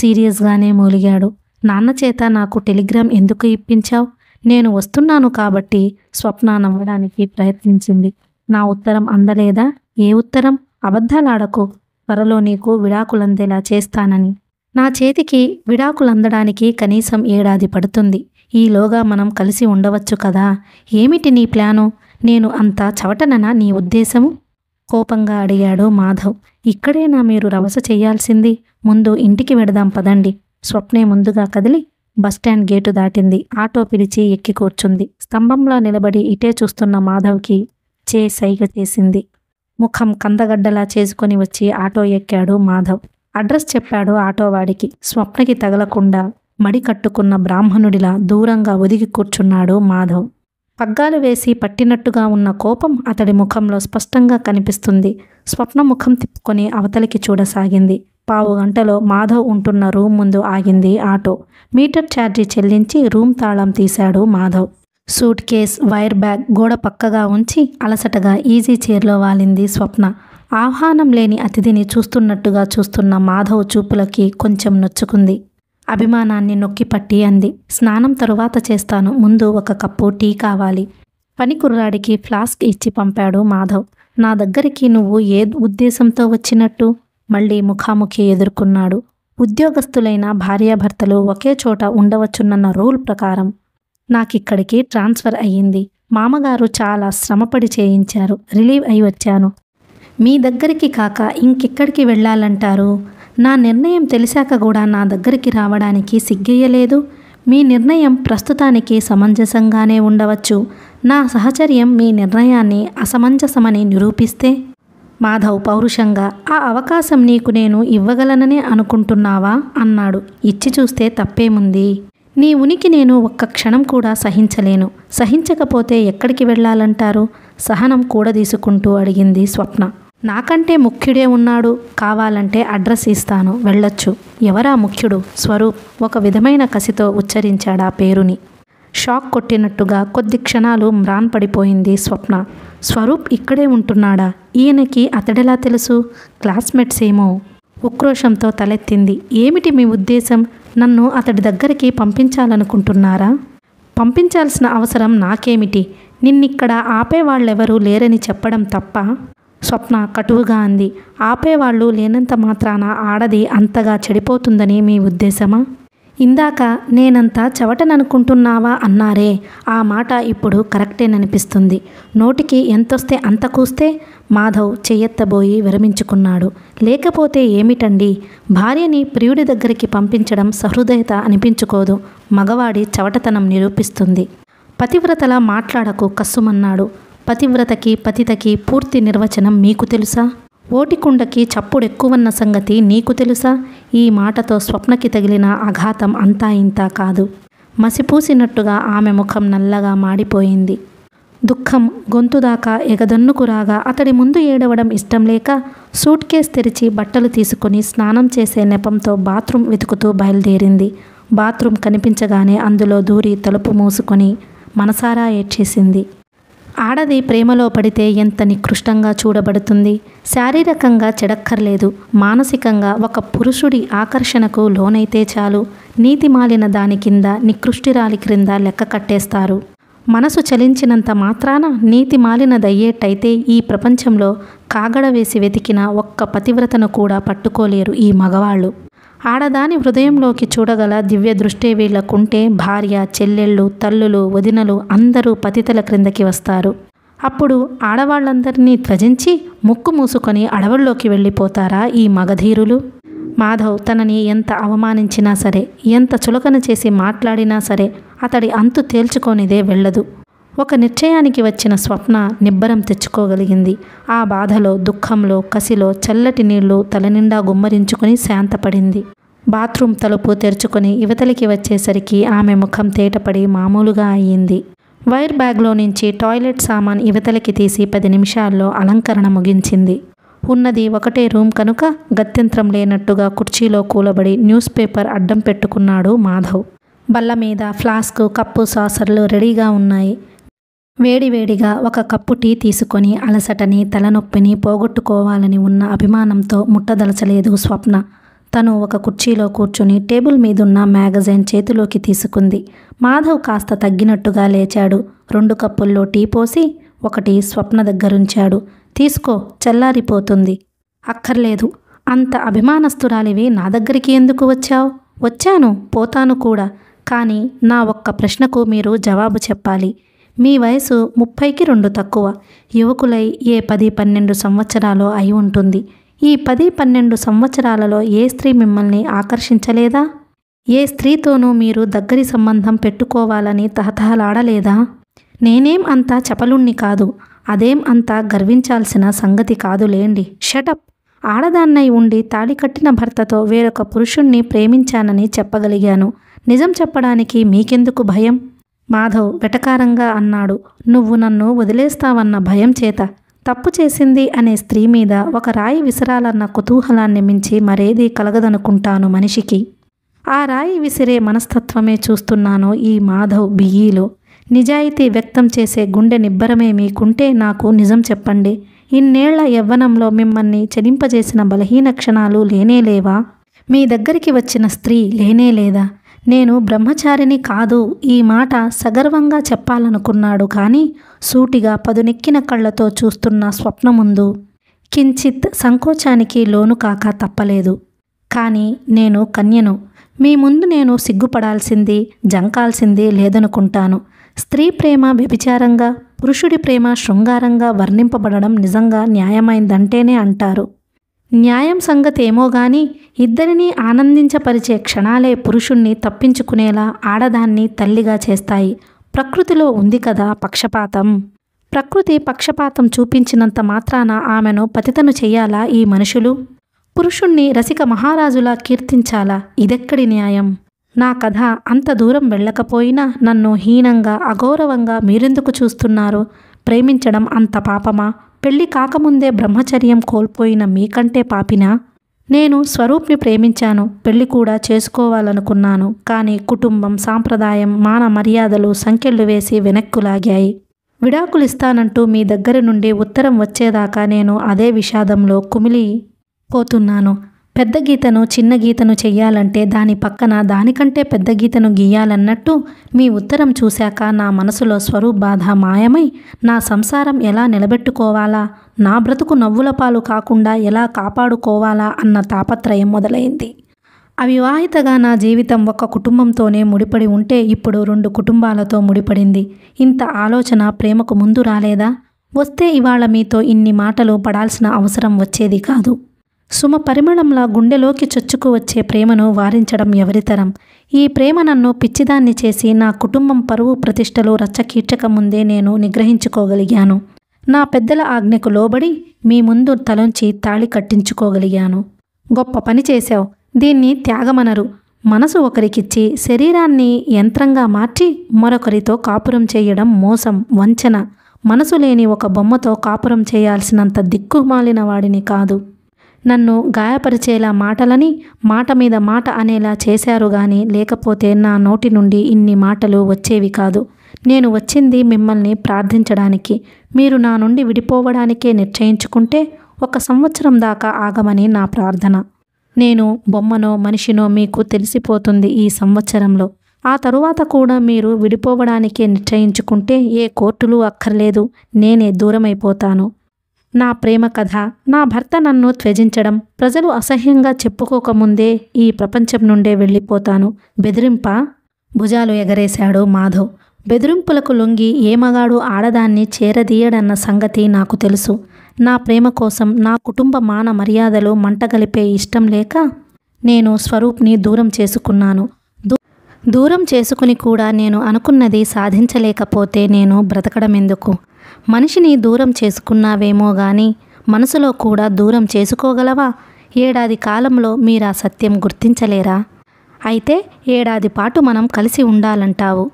సీరియస్గానే మూలిగాడు. నాన్న చేత నాకు టెలిగ్రామ్ ఎందుకు ఇప్పించావు? నేను వస్తున్నాను కాబట్టి. స్వప్న నవ్వడానికి ప్రయత్నించింది. నా ఉత్తరం అందలేదా? ఏ ఉత్తరం? అబద్ధాలాడకు. త్వరలో నీకు విడాకులందేలా చేస్తానని. నా చేతికి విడాకులందడానికి కనీసం 1 ఏడాది పడుతుంది. ఈలోగా మనం కలిసి ఉండవచ్చు కదా. ఏమిటి నీ ప్లాను? నేను అంత చవటననా నీ ఉద్దేశము? కోపంగా అడిగాడు మాధవ్. ఇక్కడేనా మీరు రవస చెయ్యాల్సింది? ముందు ఇంటికి వెడదాం పదండి. స్వప్నే ముందుగా కదిలి బస్టాండ్ గేటు దాటింది. ఆటో పిలిచి ఎక్కి కూర్చుంది. స్తంభంలో నిలబడి ఇటే చూస్తున్న మాధవ్కి సైగ చేసింది. ముఖం కందగడ్డలా చేసుకొని వచ్చి ఆటో ఎక్కాడు మాధవ్. అడ్రస్ చెప్పాడు ఆటోవాడికి. స్వప్నకి తగలకుండా మడి కట్టుకున్న బ్రాహ్మణుడిలా దూరంగా ఒదిగి కూర్చున్నాడు మాధవ్. పగ్గాలు వేసి పట్టినట్టుగా ఉన్న కోపం అతడి ముఖంలో స్పష్టంగా కనిపిస్తుంది. స్వప్న ముఖం తిప్పుకొని అవతలికి చూడసాగింది. 15 గంటలో మాధవ్ ఉంటున్న రూమ్ ముందు ఆగింది ఆటో. మీటర్ ఛార్జీ చెల్లించి రూమ్ తాళం తీశాడు Madhav. Suit case, wire bag గోడ పక్కగా ఉంచి అలసటగా ఈజీ చైర్లో వాలింది స్వప్న. ఆహ్వానం లేని అతిథిని చూస్తున్నట్టుగా చూస్తున్న మాధవ్ చూపులకి కొంచెం నొచ్చుకుంది. అభిమానాన్ని నొక్కిపట్టి అంది. స్నానం తరువాత చేస్తాను, ముందు 1 కప్పు టీ కావాలి. పని కుర్రాడికి ఫ్లాస్క్ ఇచ్చి పంపాడు మాధవ్. నా దగ్గరికి నువ్వు ఏ ఉద్దేశంతో వచ్చినట్టు? మళ్ళీ ముఖాముఖి ఎదుర్కొన్నాడు. ఉద్యోగస్తులైన భార్యాభర్తలు ఒకే చోట ఉండవచ్చునన్న రూల్ ప్రకారం నాకిక్కడికి ట్రాన్స్ఫర్ అయ్యింది. మామగారు చాలా శ్రమపడి చేయించారు. రిలీవ్ అయి వచ్చాను. మీ దగ్గరికి కాక ఇంకెక్కడికి వెళ్ళాలంటారు? నా నిర్ణయం తెలిసాక కూడా నా దగ్గరికి రావడానికి సిగ్గేయలేదు. మీ నిర్ణయం ప్రస్తుతానికి సమంజసంగానే ఉండవచ్చు. నా సహచర్యం మీ నిర్ణయాన్ని అసమంజసమని నిరూపిస్తే? మాధవ్ పౌరుషంగా, ఆ అవకాశం నీకు నేను ఇవ్వగలననే అనుకుంటున్నావా అన్నాడు. ఇచ్చి చూస్తే తప్పేముంది? నీ ఉనికి నేను 1 క్షణం కూడా సహించలేను. సహించకపోతే ఎక్కడికి వెళ్ళాలంటారు? సహనం కూడదీసుకుంటూ అడిగింది స్వప్న. నాకంటే ముఖ్యుడే ఉన్నాడు. కావాలంటే అడ్రస్ ఇస్తాను, వెళ్ళొచ్చు. ఎవరా ముఖ్యుడు? స్వరూప్ ఒక విధమైన కసితో ఉచ్చరించాడా పేరుని. షాక్ కొట్టినట్టుగా కొద్ది క్షణాలు మ్రాన్పడిపోయింది స్వప్న. స్వరూప్ ఇక్కడే ఉంటున్నాడా? ఈయనకి అతడెలా తెలుసు? క్లాస్మేట్స్ ఏమో. ఉక్రోషంతో తలెత్తింది. ఏమిటి మీ ఉద్దేశం? నన్ను అతడి దగ్గరికి పంపించాలనుకుంటున్నారా? పంపించాల్సిన అవసరం నాకేమిటి? నిన్నిక్కడ ఆపేవాళ్ళెవరూ లేరని చెప్పడం తప్ప? స్వప్న కటువుగా అంది. ఆపేవాళ్ళు లేనంత మాత్రాన ఆడది అంతగా చెడిపోతుందని మీ ఉద్దేశమా? ఇందాక నేనంతా చవటననుకుంటున్నావా అన్నారే, ఆ మాట ఇప్పుడు కరెక్టేననిపిస్తుంది. నోటికి ఎంతొస్తే అంత కూస్తే? మాధవ్ చెయ్యెత్తబోయి విరమించుకున్నాడు. లేకపోతే ఏమిటండి? భార్యని ప్రియుడి దగ్గరికి పంపించడం సహృదయత అనిపించుకోదు. మగవాడి చవటతనం నిరూపిస్తుంది. పతివ్రతలా మాట్లాడకు కస్సుమన్నాడు. పతివ్రతకి పతితకి పూర్తి నిర్వచనం మీకు తెలుసా? ఓటికుండకి చప్పుడెక్కువన్న సంగతి నీకు తెలుసా? ఈ మాటతో స్వప్నకి తగిలిన ఆఘాతం అంతా ఇంతా కాదు. మసిపూసినట్టుగా ఆమె ముఖం నల్లగా మాడిపోయింది. దుఃఖం గొంతుదాకా ఎగదన్నుకురాగా అతడి ముందు ఏడవడం ఇష్టం లేక సూట్ కేస్ తెరిచి బట్టలు తీసుకుని స్నానం చేసే నెపంతో బాత్రూమ్ వెతుకుతూ బయలుదేరింది. బాత్రూమ్ కనిపించగానే అందులో దూరి తలుపు మూసుకొని మనసారా ఏడ్చేసింది. ఆడది ప్రేమలో పడితే ఎంత నికృష్టంగా చూడబడుతుంది. శారీరకంగా చెడక్కర్లేదు, మానసికంగా ఒక పురుషుడి ఆకర్షణకు లోనైతే చాలు. నీతిమాలిన దాని కింద, నికృష్టిరాలి క్రింద లెక్క కట్టేస్తారు. మనసు చలించినంత మాత్రాన నీతిమాలినదయ్యేటైతే ఈ ప్రపంచంలో కాగడ వేసి వెతికిన ఒక్క పతివ్రతను కూడా పట్టుకోలేరు ఈ మగవాళ్ళు. ఆడదాని హృదయంలోకి చూడగల దివ్య దృష్టే వీళ్లకుంటే భార్య, చెల్లెళ్ళు, తల్లులు, వదినలు అందరూ పతితల క్రిందకి వస్తారు. అప్పుడు ఆడవాళ్ళందరినీ త్వజించి ముక్కు మూసుకొని అడవుల్లోకి వెళ్ళిపోతారా ఈ మగధీరులు? మాధవ్ తనని ఎంత అవమానించినా సరే, ఎంత చులకన చేసి మాట్లాడినా సరే అతడి అంతు తేల్చుకోనిదే వెళ్ళదు. ఒక నిశ్చయానికి వచ్చిన స్వప్న నిబ్బరం తెచ్చుకోగలిగింది. ఆ బాధలో, దుఃఖంలో, కసిలో చల్లటి నీళ్లు తలనిండా గుమ్మరించుకుని శాంతపడింది. బాత్రూమ్ తలుపు తెరుచుకొని యువతలికి వచ్చేసరికి ఆమె ముఖం తేటపడి మామూలుగా అయ్యింది. వైర్ బ్యాగ్లో నుంచి టాయిలెట్ సామాన్ యువతలికి తీసి 10 నిమిషాల్లో అలంకరణ ముగించింది. ఉన్నది ఒకటే రూమ్ కనుక గత్యంతరం లేనట్టుగా కుర్చీలో కూలబడి న్యూస్ పేపర్ అడ్డం పెట్టుకున్నాడు మాధవ్. బల్ల మీద ఫ్లాస్క్, కప్పు, సాసర్లు రెడీగా ఉన్నాయి. వేడివేడిగా ఒక కప్పు టీ తీసుకొని అలసటని తలనొప్పిని పోగొట్టుకోవాలని ఉన్న అభిమానంతో ముట్టదలచలేదు స్వప్న. తను ఒక కుర్చీలో కూర్చుని టేబుల్ మీదున్న మ్యాగజైన్ చేతిలోకి తీసుకుంది. మాధవ్ కాస్త తగ్గినట్టుగా లేచాడు. 2 కప్పుల్లో టీ పోసి ఒకటి స్వప్న దగ్గరుంచాడు. తీసుకో, చల్లారిపోతుంది. అక్కర్లేదు. అంత అభిమానస్తురాలివి నా దగ్గరికి ఎందుకు వచ్చావు? వచ్చాను, పోతాను కూడా. కానీ నా ఒక్క ప్రశ్నకు మీరు జవాబు చెప్పాలి. మీ వయసు 30కి 2 తక్కువ. యువకులై ఏ 10-12 సంవత్సరాలో అయి ఉంటుంది. ఈ 10-12 సంవత్సరాలలో ఏ స్త్రీ మిమ్మల్ని ఆకర్షించలేదా? ఏ స్త్రీతోనూ మీరు దగ్గరి సంబంధం పెట్టుకోవాలని తహతహలాడలేదా? నేనేం అంత చపలుణ్ణి కాదు. అదేం అంత గర్వించాల్సిన సంగతి కాదులేండి. షటప్. ఆడదాన్నై ఉండి తాళి కట్టిన భర్తతో వేరొక పురుషుణ్ణి ప్రేమించానని చెప్పగలిగాను. నిజం చెప్పడానికి మీకెందుకు భయం? మాధవ్ వెటకారంగా అన్నాడు. నువ్వు నన్ను వదిలేస్తావన్న భయం చేత. తప్పు చేసింది అనే స్త్రీ మీద ఒక రాయి విసరాలన్న కుతూహలాన్ని మించి మరేదీ కలగదనుకుంటాను మనిషికి. ఆ రాయి విసిరే మనస్తత్వమే చూస్తున్నాను ఈ మాధవ్ బియ్యిలో. నిజాయితీ వ్యక్తం చేసే గుండె నిబ్బరమే మీకుంటే నాకు నిజం చెప్పండి. ఇన్నేళ్ల యవ్వనంలో మిమ్మల్ని చెలింపజేసిన బలహీన క్షణాలు లేనేలేవా? మీ దగ్గరికి వచ్చిన స్త్రీ లేనేలేదా? నేను బ్రహ్మచారిని కాదు. ఈ మాట సగర్వంగా చెప్పాలనుకున్నాడు. కానీ సూటిగా పదునెక్కిన కళ్ళతో చూస్తున్న స్వప్న ముందు కించిత్ సంకోచానికి లోను కాక తప్పలేదు. కానీ నేను కన్యను. మీ ముందు నేను సిగ్గుపడాల్సింది, జంకాల్సింది లేదనుకుంటాను. స్త్రీ ప్రేమ వ్యభిచారంగా, పురుషుడి ప్రేమ శృంగారంగా వర్ణింపబడడం నిజంగా న్యాయమైందంటేనే అంటారు. న్యాయం సంగతి ఏమో గాని ఇద్దరినీ ఆనందించపరిచే క్షణాలే పురుషుణ్ణి తప్పించుకునేలా ఆడదాన్ని తల్లిగా చేస్తాయి. ప్రకృతిలో ఉంది కదా పక్షపాతం. ప్రకృతి పక్షపాతం చూపించినంత మాత్రాన ఆమెను పతితను చెయ్యాలా ఈ మనుషులు? పురుషుణ్ణి రసిక మహారాజులా కీర్తించాలా? ఇదెక్కడి న్యాయం? నా కథ అంత దూరం వెళ్ళకపోయినా నన్ను హీనంగా, అగౌరవంగా మీరెందుకు చూస్తున్నారు? ప్రేమించడం అంత పాపమా? పెళ్లి కాకముందే బ్రహ్మచర్యం కోల్పోయిన మీకంటే పాపినా? నేను స్వరూప్ని ప్రేమించాను. పెళ్లి కూడా చేసుకోవాలనుకున్నాను. కానీ కుటుంబం, సాంప్రదాయం, మాన మర్యాదలు సంకెళ్ళు వేసి వెనక్కులాగాయి. విడాకులిస్తానంటూ మీ దగ్గర నుండి ఉత్తరం వచ్చేదాకా నేను అదే విషాదంలో కుమిలిపోతున్నాను. పెద్ద గీతను చిన్న గీతను చెయ్యాలంటే దాని పక్కన దానికంటే పెద్ద గీతను గీయాలన్నట్టు మీ ఉత్తరం చూశాక నా మనసులో స్వరూప్ బాధ మాయమై నా సంసారం ఎలా నిలబెట్టుకోవాలా, నా బ్రతుకు నవ్వుల పాలు కాకుండా ఎలా కాపాడుకోవాలా అన్న తాపత్రయం మొదలైంది. అవివాహితగా నా జీవితం ఒక కుటుంబంతోనే ముడిపడి ఉంటే ఇప్పుడు 2 కుటుంబాలతో ముడిపడింది. ఇంత ఆలోచన ప్రేమకు ముందు రాలేదా? వస్తే ఇవాళ మీతో ఇన్ని మాటలు పడాల్సిన అవసరం వచ్చేది కాదు. సుమ పరిమళంలా గుండెలోకి చొచ్చుకు వచ్చే ప్రేమను వారించడం ఎవరితరం? ఈ ప్రేమ నన్ను పిచ్చిదాన్ని చేసి నా కుటుంబం పరువు ప్రతిష్టలు రచ్చకీర్చక ముందే నేను నిగ్రహించుకోగలిగాను. నా పెద్దల ఆజ్ఞకు లోబడి మీ ముందు తలొంచి తాళి కట్టించుకోగలిగాను. గొప్ప పని చేశావు. దీన్ని త్యాగమనరు. మనసు ఒకరికిచ్చి శరీరాన్ని యంత్రంగా మార్చి మరొకరితో కాపురం చేయడం మోసం, వంచన. మనసు లేని ఒక బొమ్మతో కాపురం చేయాల్సినంత దిక్కుమాలిన వాడిని కాదు. నన్ను గాయపరిచేలా మాటలని మాట మీద మాట అనేలా చేశారు గాని లేకపోతే నా నోటి నుండి ఇన్ని మాటలు వచ్చేవి కాదు. నేను వచ్చింది మిమ్మల్ని ప్రార్థించడానికి. మీరు నా నుండి విడిపోవడానికే నిశ్చయించుకుంటే 1 సంవత్సరం దాకా ఆగమని నా ప్రార్థన. నేను బొమ్మనో మనిషినో మీకు తెలిసిపోతుంది ఈ సంవత్సరంలో. ఆ తరువాత కూడా మీరు విడిపోవడానికే నిశ్చయించుకుంటే ఏ కోర్టులు అక్కర్లేదు. నేనే దూరమైపోతాను. నా ప్రేమ కథ, నా భర్త నన్ను త్యజించడం ప్రజలు అసహ్యంగా చెప్పుకోకముందే ఈ ప్రపంచం నుండే వెళ్ళిపోతాను. బెదిరింపా? భుజాలు ఎగరేశాడు మాధవ్. బెదిరింపులకు లొంగి ఏ మగాడు ఆడదాన్ని చేరదీయడన్న సంగతి నాకు తెలుసు. నా ప్రేమ కోసం నా కుటుంబ మాన మర్యాదలు మంటగలిపే ఇష్టం లేక నేను స్వరూప్ని దూరం చేసుకున్నాను. దూరం చేసుకుని కూడా నేను అనుకున్నది సాధించలేకపోతే నేను బ్రతకడం ఎందుకు? మనిషిని దూరం చేసుకున్నావేమో గాని మనసులో కూడా దూరం చేసుకోగలవా? 1 ఏడాది కాలంలో మీరా సత్యం గుర్తించలేరా? అయితే 1 ఏడాది పాటు మనం కలిసి ఉండాలంటావు.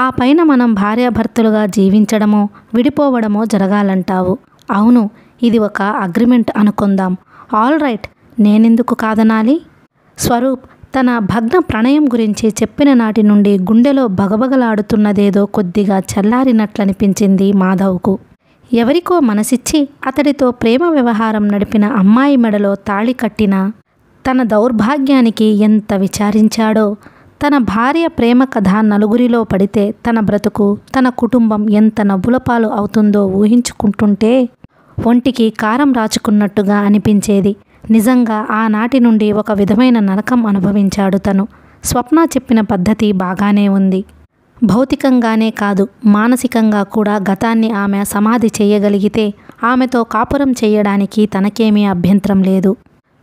ఆ పైన మనం భార్యాభర్తలుగా జీవించడమో విడిపోవడమో జరగాలంటావు. అవును, ఇది ఒక అగ్రిమెంట్ అనుకుందాం. ఆల్ రైట్, నేనెందుకు కాదనాలి? స్వరూప్, తన భగ్న ప్రణయం గురించి చెప్పిన నాటి నుండి గుండెలో బగబగలాడుతున్నదేదో కొద్దిగా చల్లారినట్లనిపించింది మాధవ్కు. ఎవరికో మనసిచ్చి అతడితో ప్రేమ వ్యవహారం నడిపిన అమ్మాయి మెడలో తాళి కట్టిన తన దౌర్భాగ్యానికి ఎంత విచారించాడో, తన భార్య ప్రేమ కథ నలుగురిలో పడితే తన బ్రతుకు, తన కుటుంబం ఎంత నవ్వులపాలు అవుతుందో ఊహించుకుంటుంటే ఒంటికి కారం రాచుకున్నట్టుగా అనిపించేది. నిజంగా ఆనాటి నుండి ఒక విధమైన నరకం అనుభవించాడు తను. స్వప్న చెప్పిన పద్ధతి బాగానే ఉంది. భౌతికంగానే కాదు, మానసికంగా కూడా గతాన్ని ఆమె సమాధి చేయగలిగితే ఆమెతో కాపురం చేయడానికి తనకేమీ అభ్యంతరం లేదు.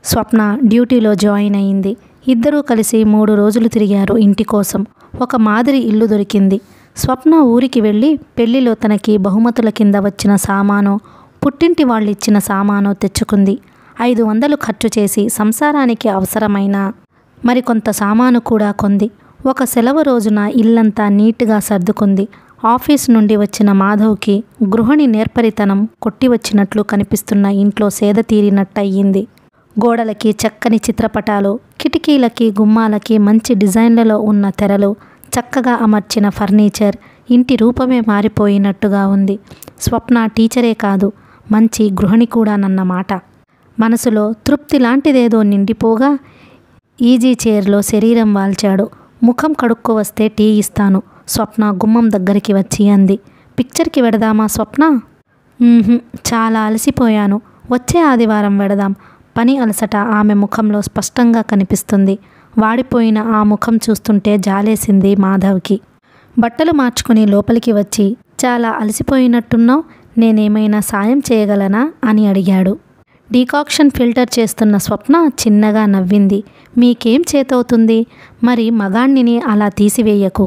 స్వప్న డ్యూటీలో జాయిన్ అయింది. ఇద్దరూ కలిసి 3 రోజులు తిరిగారు ఇంటి కోసం. ఒక మాదిరి ఇల్లు దొరికింది. స్వప్న ఊరికి వెళ్ళి పెళ్లిలో తనకి బహుమతుల కింద వచ్చిన సామానో, పుట్టింటి వాళ్ళిచ్చిన సామానో తెచ్చుకుంది. 500 ఖర్చు చేసి సంసారానికి అవసరమైన మరికొంత సామాను కూడా కొంది. ఒక సెలవు రోజున ఇల్లంతా నీట్గా సర్దుకుంది. ఆఫీస్ నుండి వచ్చిన మాధవ్కి గృహిణి నేర్పరితనం కొట్టివచ్చినట్లు కనిపిస్తున్న ఇంట్లో సేద తీరినట్టయింది. గోడలకి చక్కని చిత్రపటాలు, కిటికీలకి గుమ్మాలకి మంచి డిజైన్లలో ఉన్న తెరలు, చక్కగా అమర్చిన ఫర్నిచర్, ఇంటి రూపమే మారిపోయినట్టుగా ఉంది. స్వప్న టీచరే కాదు, మంచి గృహిణి కూడానన్నమాట. మనసులో తృప్తి లాంటిదేదో నిండిపోగా ఈజీ చైర్లో శరీరం వాల్చాడు. ముఖం కడుక్కు వస్తే టీ ఇస్తాను. స్వప్న గుమ్మం దగ్గరికి వచ్చి అంది. పిక్చర్కి వెడదామా స్వప్న? చాలా అలసిపోయాను, వచ్చే ఆదివారం వెడదాం. పని అలసట ఆమె ముఖంలో స్పష్టంగా కనిపిస్తుంది. వాడిపోయిన ఆ ముఖం చూస్తుంటే జాలేసింది మాధవ్కి. బట్టలు మార్చుకుని లోపలికి వచ్చి, చాలా అలసిపోయినట్టున్నావు, నేనేమైనా సాయం చేయగలనా అని అడిగాడు. డీకాక్షన్ ఫిల్టర్ చేస్తున్న స్వప్న చిన్నగా నవ్వింది. మీకేం చేతవుతుంది? మరి మగాణ్ణిని అలా తీసివేయకు.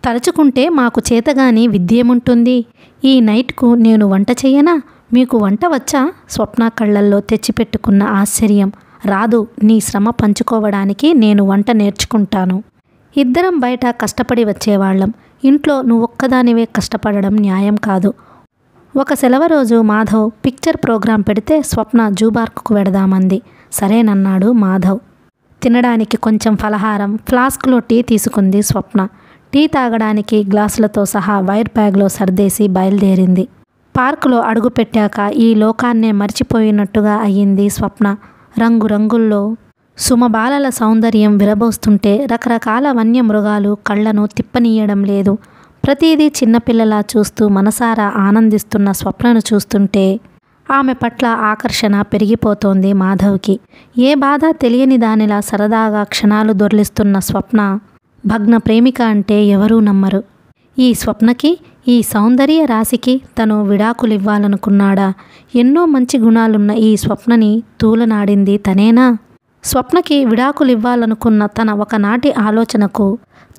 తలుచుకుంటే మాకు చేతగాని విద్యేముంటుంది? ఈ నైట్కు నేను వంట చెయ్యనా? మీకు వంట వచ్చా? స్వప్న కళ్ళల్లో తెచ్చిపెట్టుకున్న ఆశ్చర్యం. రాదు, నీ శ్రమ పంచుకోవడానికి నేను వంట నేర్చుకుంటాను. ఇద్దరం బయట కష్టపడి వచ్చేవాళ్ళం. ఇంట్లో నువ్వొక్కదానివే కష్టపడడం న్యాయం కాదు. ఒక సెలవు రోజు మాధవ్ పిక్చర్ ప్రోగ్రాం పెడితే స్వప్న జూబార్కుకు వెడదామంది. సరేనన్నాడు మాధవ్. తినడానికి కొంచెం ఫలహారం, ఫ్లాస్క్లో టీ తీసుకుంది స్వప్న. టీ తాగడానికి గ్లాసులతో సహా వైర్ బ్యాగ్లో సర్దేసి బయలుదేరింది. పార్కులో అడుగుపెట్టాక ఈ లోకాన్నే మర్చిపోయినట్టుగా అయ్యింది స్వప్న. రంగురంగుల్లో సుమబాలల సౌందర్యం విరబోస్తుంటే రకరకాల వన్యమృగాలు కళ్లను తిప్పనీయడం లేదు. ప్రతిదీ చిన్నపిల్లలా చూస్తూ మనసారా ఆనందిస్తున్న స్వప్నను చూస్తుంటే ఆమె పట్ల ఆకర్షణ పెరిగిపోతోంది మాధవ్కి. ఏ బాధ తెలియని దానిలా సరదాగా క్షణాలు దొర్లిస్తున్న స్వప్న భగ్న ప్రేమిక అంటే ఎవరూ నమ్మరు. ఈ స్వప్నకి, ఈ సౌందర్య రాశికి తను విడాకులివ్వాలనుకున్నాడా? ఎన్నో మంచి గుణాలున్న ఈ స్వప్నని తూలనాడింది తనేనా? స్వప్నకి విడాకులివ్వాలనుకున్న తన ఒకనాటి ఆలోచనకు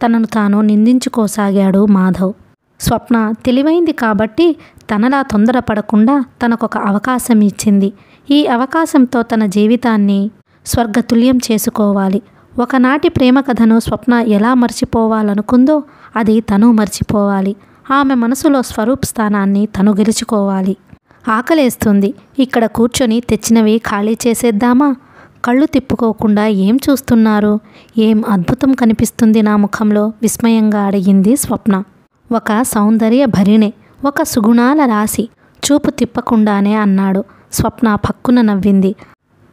తనను తాను నిందించుకోసాగాడు మాధవ్. స్వప్న తెలివైంది కాబట్టి తనలా తొందరపడకుండా తనకొక అవకాశం ఇచ్చింది. ఈ అవకాశంతో తన జీవితాన్ని స్వర్గతుల్యం చేసుకోవాలి. ఒకనాటి ప్రేమ కథను స్వప్న ఎలా మర్చిపోవాలనుకుందో అది తను మర్చిపోవాలి. ఆమె మనసులో స్వరూప్ స్థానాన్ని తను గెలుచుకోవాలి. ఆకలేస్తుంది, ఇక్కడ కూర్చొని తెచ్చినవి ఖాళీ చేసేద్దామా? కళ్ళు తిప్పుకోకుండా ఏం చూస్తున్నారు? ఏం అద్భుతం కనిపిస్తుంది నా ముఖంలో? విస్మయంగా అడిగింది స్వప్న. ఒక సౌందర్య భరిణే, ఒక సుగుణాల రాశి, చూపు తిప్పకుండానే అన్నాడు. స్వప్న పక్కున నవ్వింది.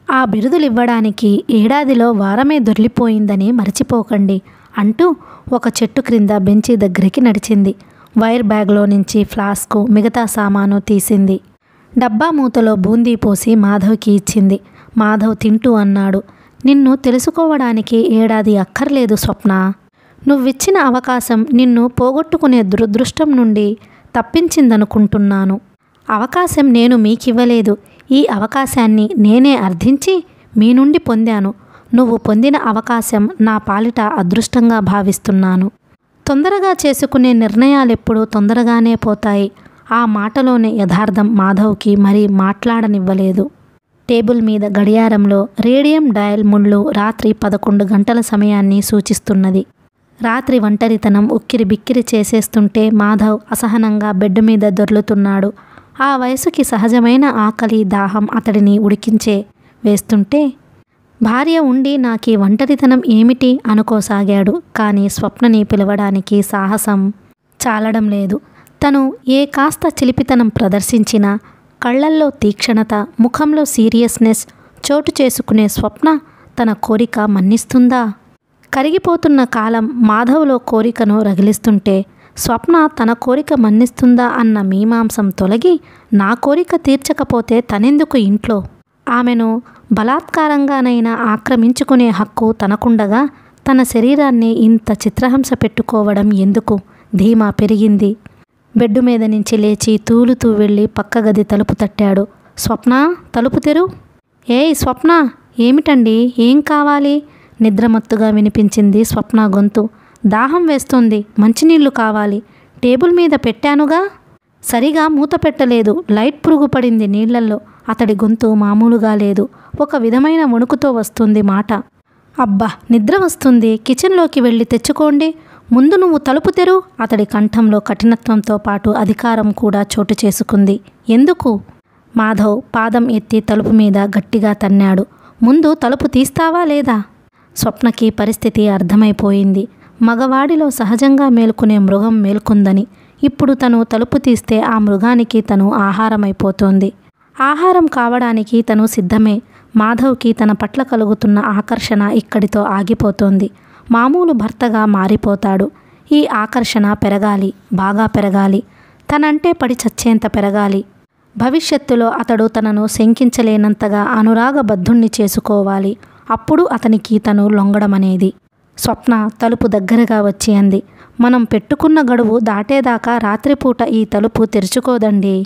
ఆ బిరుదులివ్వడానికి ఏడాదిలో వారమే దొర్లిపోయిందని మరచిపోకండి అంటూ ఒక చెట్టు క్రింద బెంచి దగ్గరికి నడిచింది. వైర్ బ్యాగ్లో నుంచి ఫ్లాస్కు, మిగతా సామాను తీసింది. డబ్బా మూతలో బూందీ పోసి మాధవ్కి ఇచ్చింది. మాధవ్ తింటూ అన్నాడు, నిన్ను తెలుసుకోవడానికి ఏడాది అక్కర్లేదు స్వప్న. నువ్విచ్చిన అవకాశం నిన్ను పోగొట్టుకునే దురదృష్టం నుండి తప్పించిందనుకుంటున్నాను. అవకాశం నేను మీకివ్వలేదు. ఈ అవకాశాన్ని నేనే అర్థించి మీ నుండి పొందాను. నువ్వు పొందిన అవకాశం నా పాలిట అదృష్టంగా భావిస్తున్నాను. తొందరగా చేసుకునే నిర్ణయాలెప్పుడూ తొందరగానే పోతాయి. ఆ మాటలోనే యథార్థం మాధవ్కి మరీ మాట్లాడనివ్వలేదు. టేబుల్ మీద గడియారంలో రేడియం డయల్ ముళ్ళు రాత్రి 11 గంటల సమయాన్ని సూచిస్తున్నది. రాత్రి ఒంటరితనం ఉక్కిరి బిక్కిరి చేసేస్తుంటే మాధవ్ అసహనంగా బెడ్ మీద దొర్లుతున్నాడు. ఆ వయసుకి సహజమైన ఆకలి, దాహం అతడిని ఉడికించే వేస్తుంటే భార్య ఉండి నాకీ ఒంటరితనం ఏమిటి అనుకోసాగాడు. కానీ స్వప్నని పిలవడానికి సాహసం చాలడం లేదు. తను ఏ కాస్త చిలిపితనం ప్రదర్శించినా కళ్ళల్లో తీక్షణత, ముఖంలో సీరియస్నెస్ చోటు చేసుకునే స్వప్న తన కోరిక మన్నిస్తుందా? కరిగిపోతున్న కాలం మాధవ్లో కోరికను రగిలిస్తుంటే స్వప్న తన కోరిక మన్నిస్తుందా అన్న మీమాంసం తొలగి నా కోరిక తీర్చకపోతే తనెందుకు ఇంట్లో? ఆమెను బలాత్కారంగానైనా ఆక్రమించుకునే హక్కు తనకుండగా తన శరీరాన్ని ఇంత చిత్రహింస పెట్టుకోవడం ఎందుకు? ధీమా పెరిగింది. బెడ్డు మీద నుంచి లేచి తూలుతూ వెళ్ళి పక్క గది తలుపు తట్టాడు. స్వప్న, తలుపు తెరు. ఏయ్ స్వప్న, ఏమిటండి? ఏం కావాలి? నిద్రమత్తుగా వినిపించింది స్వప్న గొంతు. దాహం వేస్తోంది, మంచినీళ్లు కావాలి. టేబుల్ మీద పెట్టానుగా. సరిగా మూత పెట్టలేదు. లైట్ పురుగు పడింది నీళ్లల్లో. అతడి గొంతు మామూలుగా లేదు. ఒక విధమైన వణుకుతో వస్తుంది మాట. అబ్బా, నిద్ర వస్తుంది. కిచెన్లోకి వెళ్ళి తెచ్చుకోండి. ముందు నువ్వు తలుపు తెరు. అతడి కంఠంలో కఠినత్వంతో పాటు అధికారం కూడా చోటు చేసుకుంది. ఎందుకు? మాధవ్ పాదం ఎత్తి తలుపు మీద గట్టిగా తన్నాడు. ముందు తలుపు తీస్తావా లేదా? స్వప్నకి పరిస్థితి అర్థమైపోయింది. మగవాడిలో సహజంగా మేల్కొనే మృగం మేల్కొందని. ఇప్పుడు తను తలుపు తీస్తే ఆ మృగానికి తను ఆహారమైపోతోంది. ఆహారం కావడానికి తను సిద్ధమే. మాధవ్కి తన పట్ల కలుగుతున్న ఆకర్షణ ఇక్కడితో ఆగిపోతోంది. మామూలు భర్తగా మారిపోతాడు. ఈ ఆకర్షణ పెరగాలి, బాగా పెరగాలి. తనంటే పడి చచ్చేంత పెరగాలి. భవిష్యత్తులో అతడు తనను శంకించలేనంతగా అనురాగబద్ధుణ్ణి చేసుకోవాలి. అప్పుడు అతనికి తను లొంగడమనేది. స్వప్న తలుపు దగ్గరగా వచ్చి అంది. మనం పెట్టుకున్న గడువు దాటేదాకా రాత్రిపూట ఈ తలుపు తెరుచుకోదండి.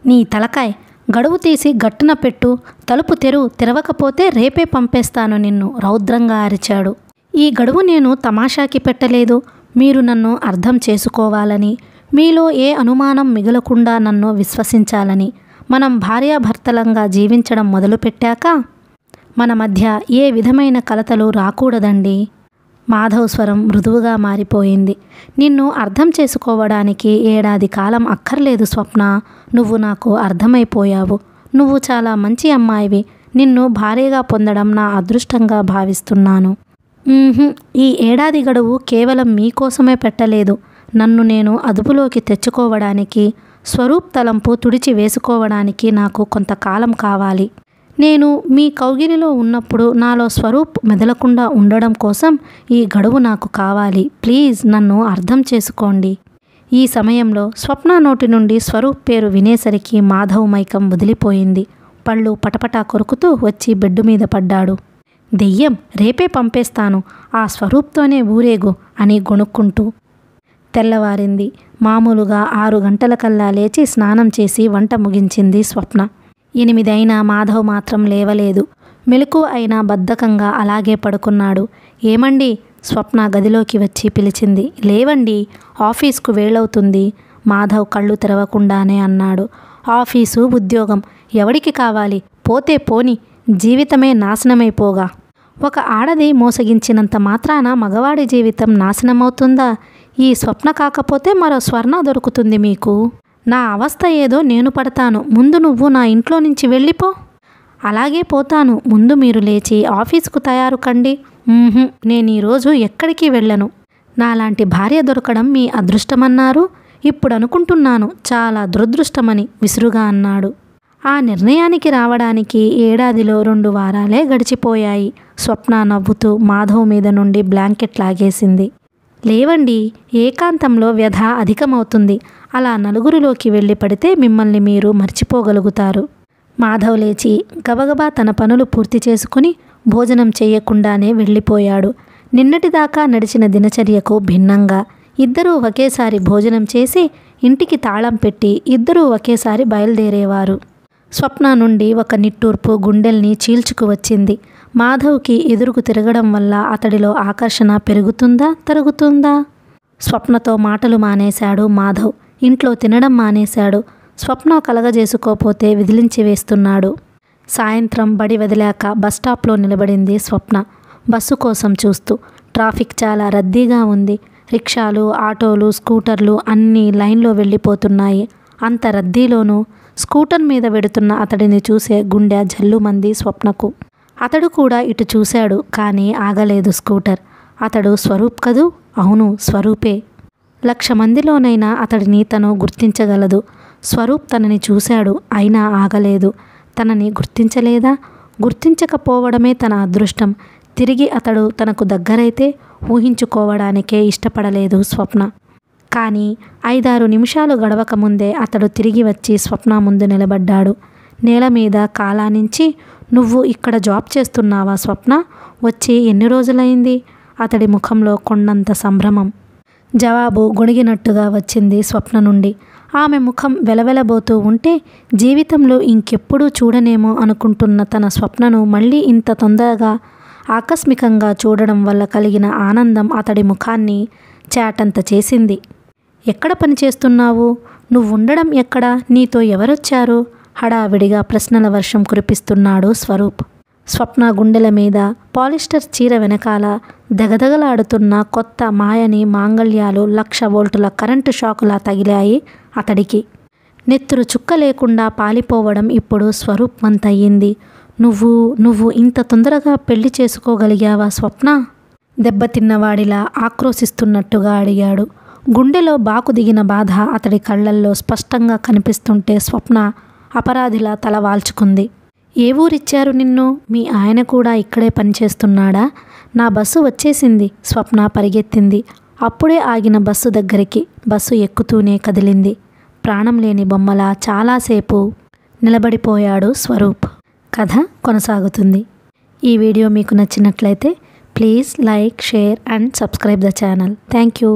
నీ తలకాయ్, గడువు తీసి గట్టున పెట్టు. తలుపు తెరవకపోతే రేపే పంపేస్తాను నిన్ను, రౌద్రంగా అరిచాడు. ఈ గడువు నేను తమాషాకి పెట్టలేదు. మీరు నన్ను అర్థం చేసుకోవాలని, మీలో ఏ అనుమానం మిగలకుండా నన్ను విశ్వసించాలని. మనం భార్యాభర్తలంగా జీవించడం మొదలుపెట్టాక మన మధ్య ఏ విధమైన కలతలు రాకూడదండి. మాధవ్ స్వరం మృదువుగా మారిపోయింది. నిన్ను అర్థం చేసుకోవడానికి 1 ఏడాది కాలం అక్కర్లేదు స్వప్న. నువ్వు నాకు అర్థమైపోయావు. నువ్వు చాలా మంచి అమ్మాయివి. నిన్ను భార్యగా పొందడం నా అదృష్టంగా భావిస్తున్నాను. ఈ 1 ఏడాది గడువు కేవలం మీకోసమే పెట్టలేదు. నన్ను నేను అదుపులోకి తెచ్చుకోవడానికి, స్వరూప్ తలంపు తుడిచి వేసుకోవడానికి నాకు కొంతకాలం కావాలి. నేను మీ కౌగిలిలో ఉన్నప్పుడు నాలో స్వరూప్ మెదలకుండా ఉండడం కోసం ఈ గడువు నాకు కావాలి. ప్లీజ్ నన్ను అర్థం చేసుకోండి. ఈ సమయంలో స్వప్న నోటి నుండి స్వరూప్ పేరు వినేసరికి మాధవ్ మైకం వదిలిపోయింది. పళ్ళు పటపటా కొరుకుతూ వచ్చి బెడ్డు మీద పడ్డాడు. దెయ్యం, రేపే పంపేస్తాను. ఆ స్వరూప్తోనే ఊరేగు అని గొణుక్కుంటూ. తెల్లవారింది. మామూలుగా 6 గంటలకల్లా లేచి స్నానం చేసి వంట ముగించింది స్వప్న. 8 అయినా మాధవ్ మాత్రం లేవలేదు. మెలకువ అయినా బద్ధకంగా అలాగే పడుకున్నాడు. ఏమండి? స్వప్న గదిలోకి వచ్చి పిలిచింది. లేవండి, ఆఫీస్కు వేళవుతుంది. మాధవ్ కళ్ళు తెరవకుండానే అన్నాడు. ఆఫీసు, ఉద్యోగం ఎవడికి కావాలి? పోతే పోని, జీవితమే నాశనమైపోగా. ఒక ఆడది మోసగించినంత మాత్రాన మగవాడి జీవితం నాశనమవుతుందా? ఈ స్వప్న కాకపోతే మరో స్వర్ణ దొరుకుతుంది మీకు. నా అవస్థ ఏదో నేను పడతాను. ముందు నువ్వు నా ఇంట్లో నుంచి వెళ్ళిపో. అలాగే పోతాను. ముందు మీరు లేచి ఆఫీస్కు తయారు కండి. నేను ఈరోజు ఎక్కడికి వెళ్ళను. నాలాంటి భార్య దొరకడం మీ అదృష్టమన్నారు. ఇప్పుడు అనుకుంటున్నాను చాలా దురదృష్టమని విసురుగా అన్నాడు. ఆ నిర్ణయానికి రావడానికి 1 ఏడాదిలో 2 వారాలే గడిచిపోయాయి. స్వప్న నవ్వుతూ మాధవ్ మీద నుండి బ్లాంకెట్ లాగేసింది. లేవండి, ఏకాంతంలో వ్యధ అధికమవుతుంది. అలా నలుగురిలోకి వెళ్ళి పడితే మిమ్మల్ని మీరు మర్చిపోగలుగుతారు. మాధవ్ లేచి గబగబా తన పనులు పూర్తి చేసుకుని భోజనం చేయకుండానే వెళ్ళిపోయాడు. నిన్నటిదాకా నడిచిన దినచర్యకు భిన్నంగా ఇద్దరూ ఒకేసారి భోజనం చేసి ఇంటికి తాళం పెట్టి ఇద్దరూ ఒకేసారి బయలుదేరేవారు. స్వప్న నుండి ఒక నిట్టూర్పు గుండెల్ని చీల్చుకు వచ్చింది. మాధవ్కి ఎదురుకు తిరగడం వల్ల అతడిలో ఆకర్షణ పెరుగుతుందా, తరుగుతుందా? స్వప్నతో మాటలు మానేశాడు మాధవ్. ఇంట్లో తినడం మానేశాడు. స్వప్న కలగజేసుకోపోతే విదిలించి వేస్తున్నాడు. సాయంత్రం బడి వదిలాక బస్టాప్లో నిలబడింది స్వప్న, బస్సు కోసం చూస్తూ. ట్రాఫిక్ చాలా రద్దీగా ఉంది. రిక్షాలు, ఆటోలు, స్కూటర్లు అన్నీ లైన్లో వెళ్ళిపోతున్నాయి. అంత రద్దీలోనూ స్కూటర్ మీద వెడుతున్న అతడిని చూసే గుండె జల్లుమంది స్వప్నకు. అతడు కూడా ఇటు చూశాడు, కానీ ఆగలేదు స్కూటర్. అతడు స్వరూప్ కదూ? అవును, స్వరూపే. 1,00,000 మందిలోనైనా అతడిని తను గుర్తించగలదు. స్వరూప్ తనని చూశాడు, అయినా ఆగలేదు. తనని గుర్తించలేదా? గుర్తించకపోవడమే తన అదృష్టం. తిరిగి అతడు తనకు దగ్గరైతే ఊహించుకోవడానికే ఇష్టపడలేదు స్వప్న. కానీ 5-6 నిమిషాలు గడవకముందే అతడు తిరిగి వచ్చి స్వప్న ముందు నిలబడ్డాడు. నేల మీద కాలానించి, నువ్వు ఇక్కడ జాబ్ చేస్తున్నావా స్వప్న? వచ్చి ఎన్ని రోజులైంది? అతడి ముఖంలో కొండంత సంభ్రమం. జవాబు గొణిగినట్టుగా వచ్చింది స్వప్న నుండి. ఆమె ముఖం వెలవెలబోతూ ఉంటే జీవితంలో ఇంకెప్పుడూ చూడనేమో అనుకుంటున్న తన స్వప్నను మళ్ళీ ఇంత తొందరగా ఆకస్మికంగా చూడడం వల్ల కలిగిన ఆనందం అతడి ముఖాన్ని చాటంత చేసింది. ఎక్కడ పనిచేస్తున్నావు? నువ్వుండడం ఎక్కడ? నీతో ఎవరొచ్చారు? హడావిడిగా ప్రశ్నల వర్షం కురిపిస్తున్నాడు స్వరూప్. స్వప్న గుండెల మీద పాలిస్టర్ చీర వెనకాల దగదగలాడుతున్న కొత్త మాయని మాంగళ్యాలు 1,00,000 వోల్టుల కరెంటు షాకులా తగిలాయి అతడికి. నెత్తురు చుక్క లేకుండా పాలిపోవడం ఇప్పుడు స్వరూప్ వంతయ్యింది. నువ్వు ఇంత తొందరగా పెళ్లి చేసుకోగలిగావా స్వప్న? దెబ్బతిన్నవాడిలా ఆక్రోశిస్తున్నట్టుగా అడిగాడు. గుండెలో బాకు దిగిన బాధ అతడి కళ్ళల్లో స్పష్టంగా కనిపిస్తుంటే స్వప్న అపరాధిలా తల వాల్చుకుంది. ఏ ఊరిచ్చారు నిన్ను? మీ ఆయన కూడా ఇక్కడే పనిచేస్తున్నాడా? నా బస్సు వచ్చేసింది. స్వప్న పరిగెత్తింది. అప్పుడే ఆగిన బస్సు దగ్గరికి. బస్సు ఎక్కుతూనే కదిలింది. ప్రాణం లేని బొమ్మలా చాలాసేపు నిలబడిపోయాడు స్వరూప్. కథ కొనసాగుతుంది. ఈ వీడియో మీకు నచ్చినట్లయితే please like, share and subscribe the channel. Thank you.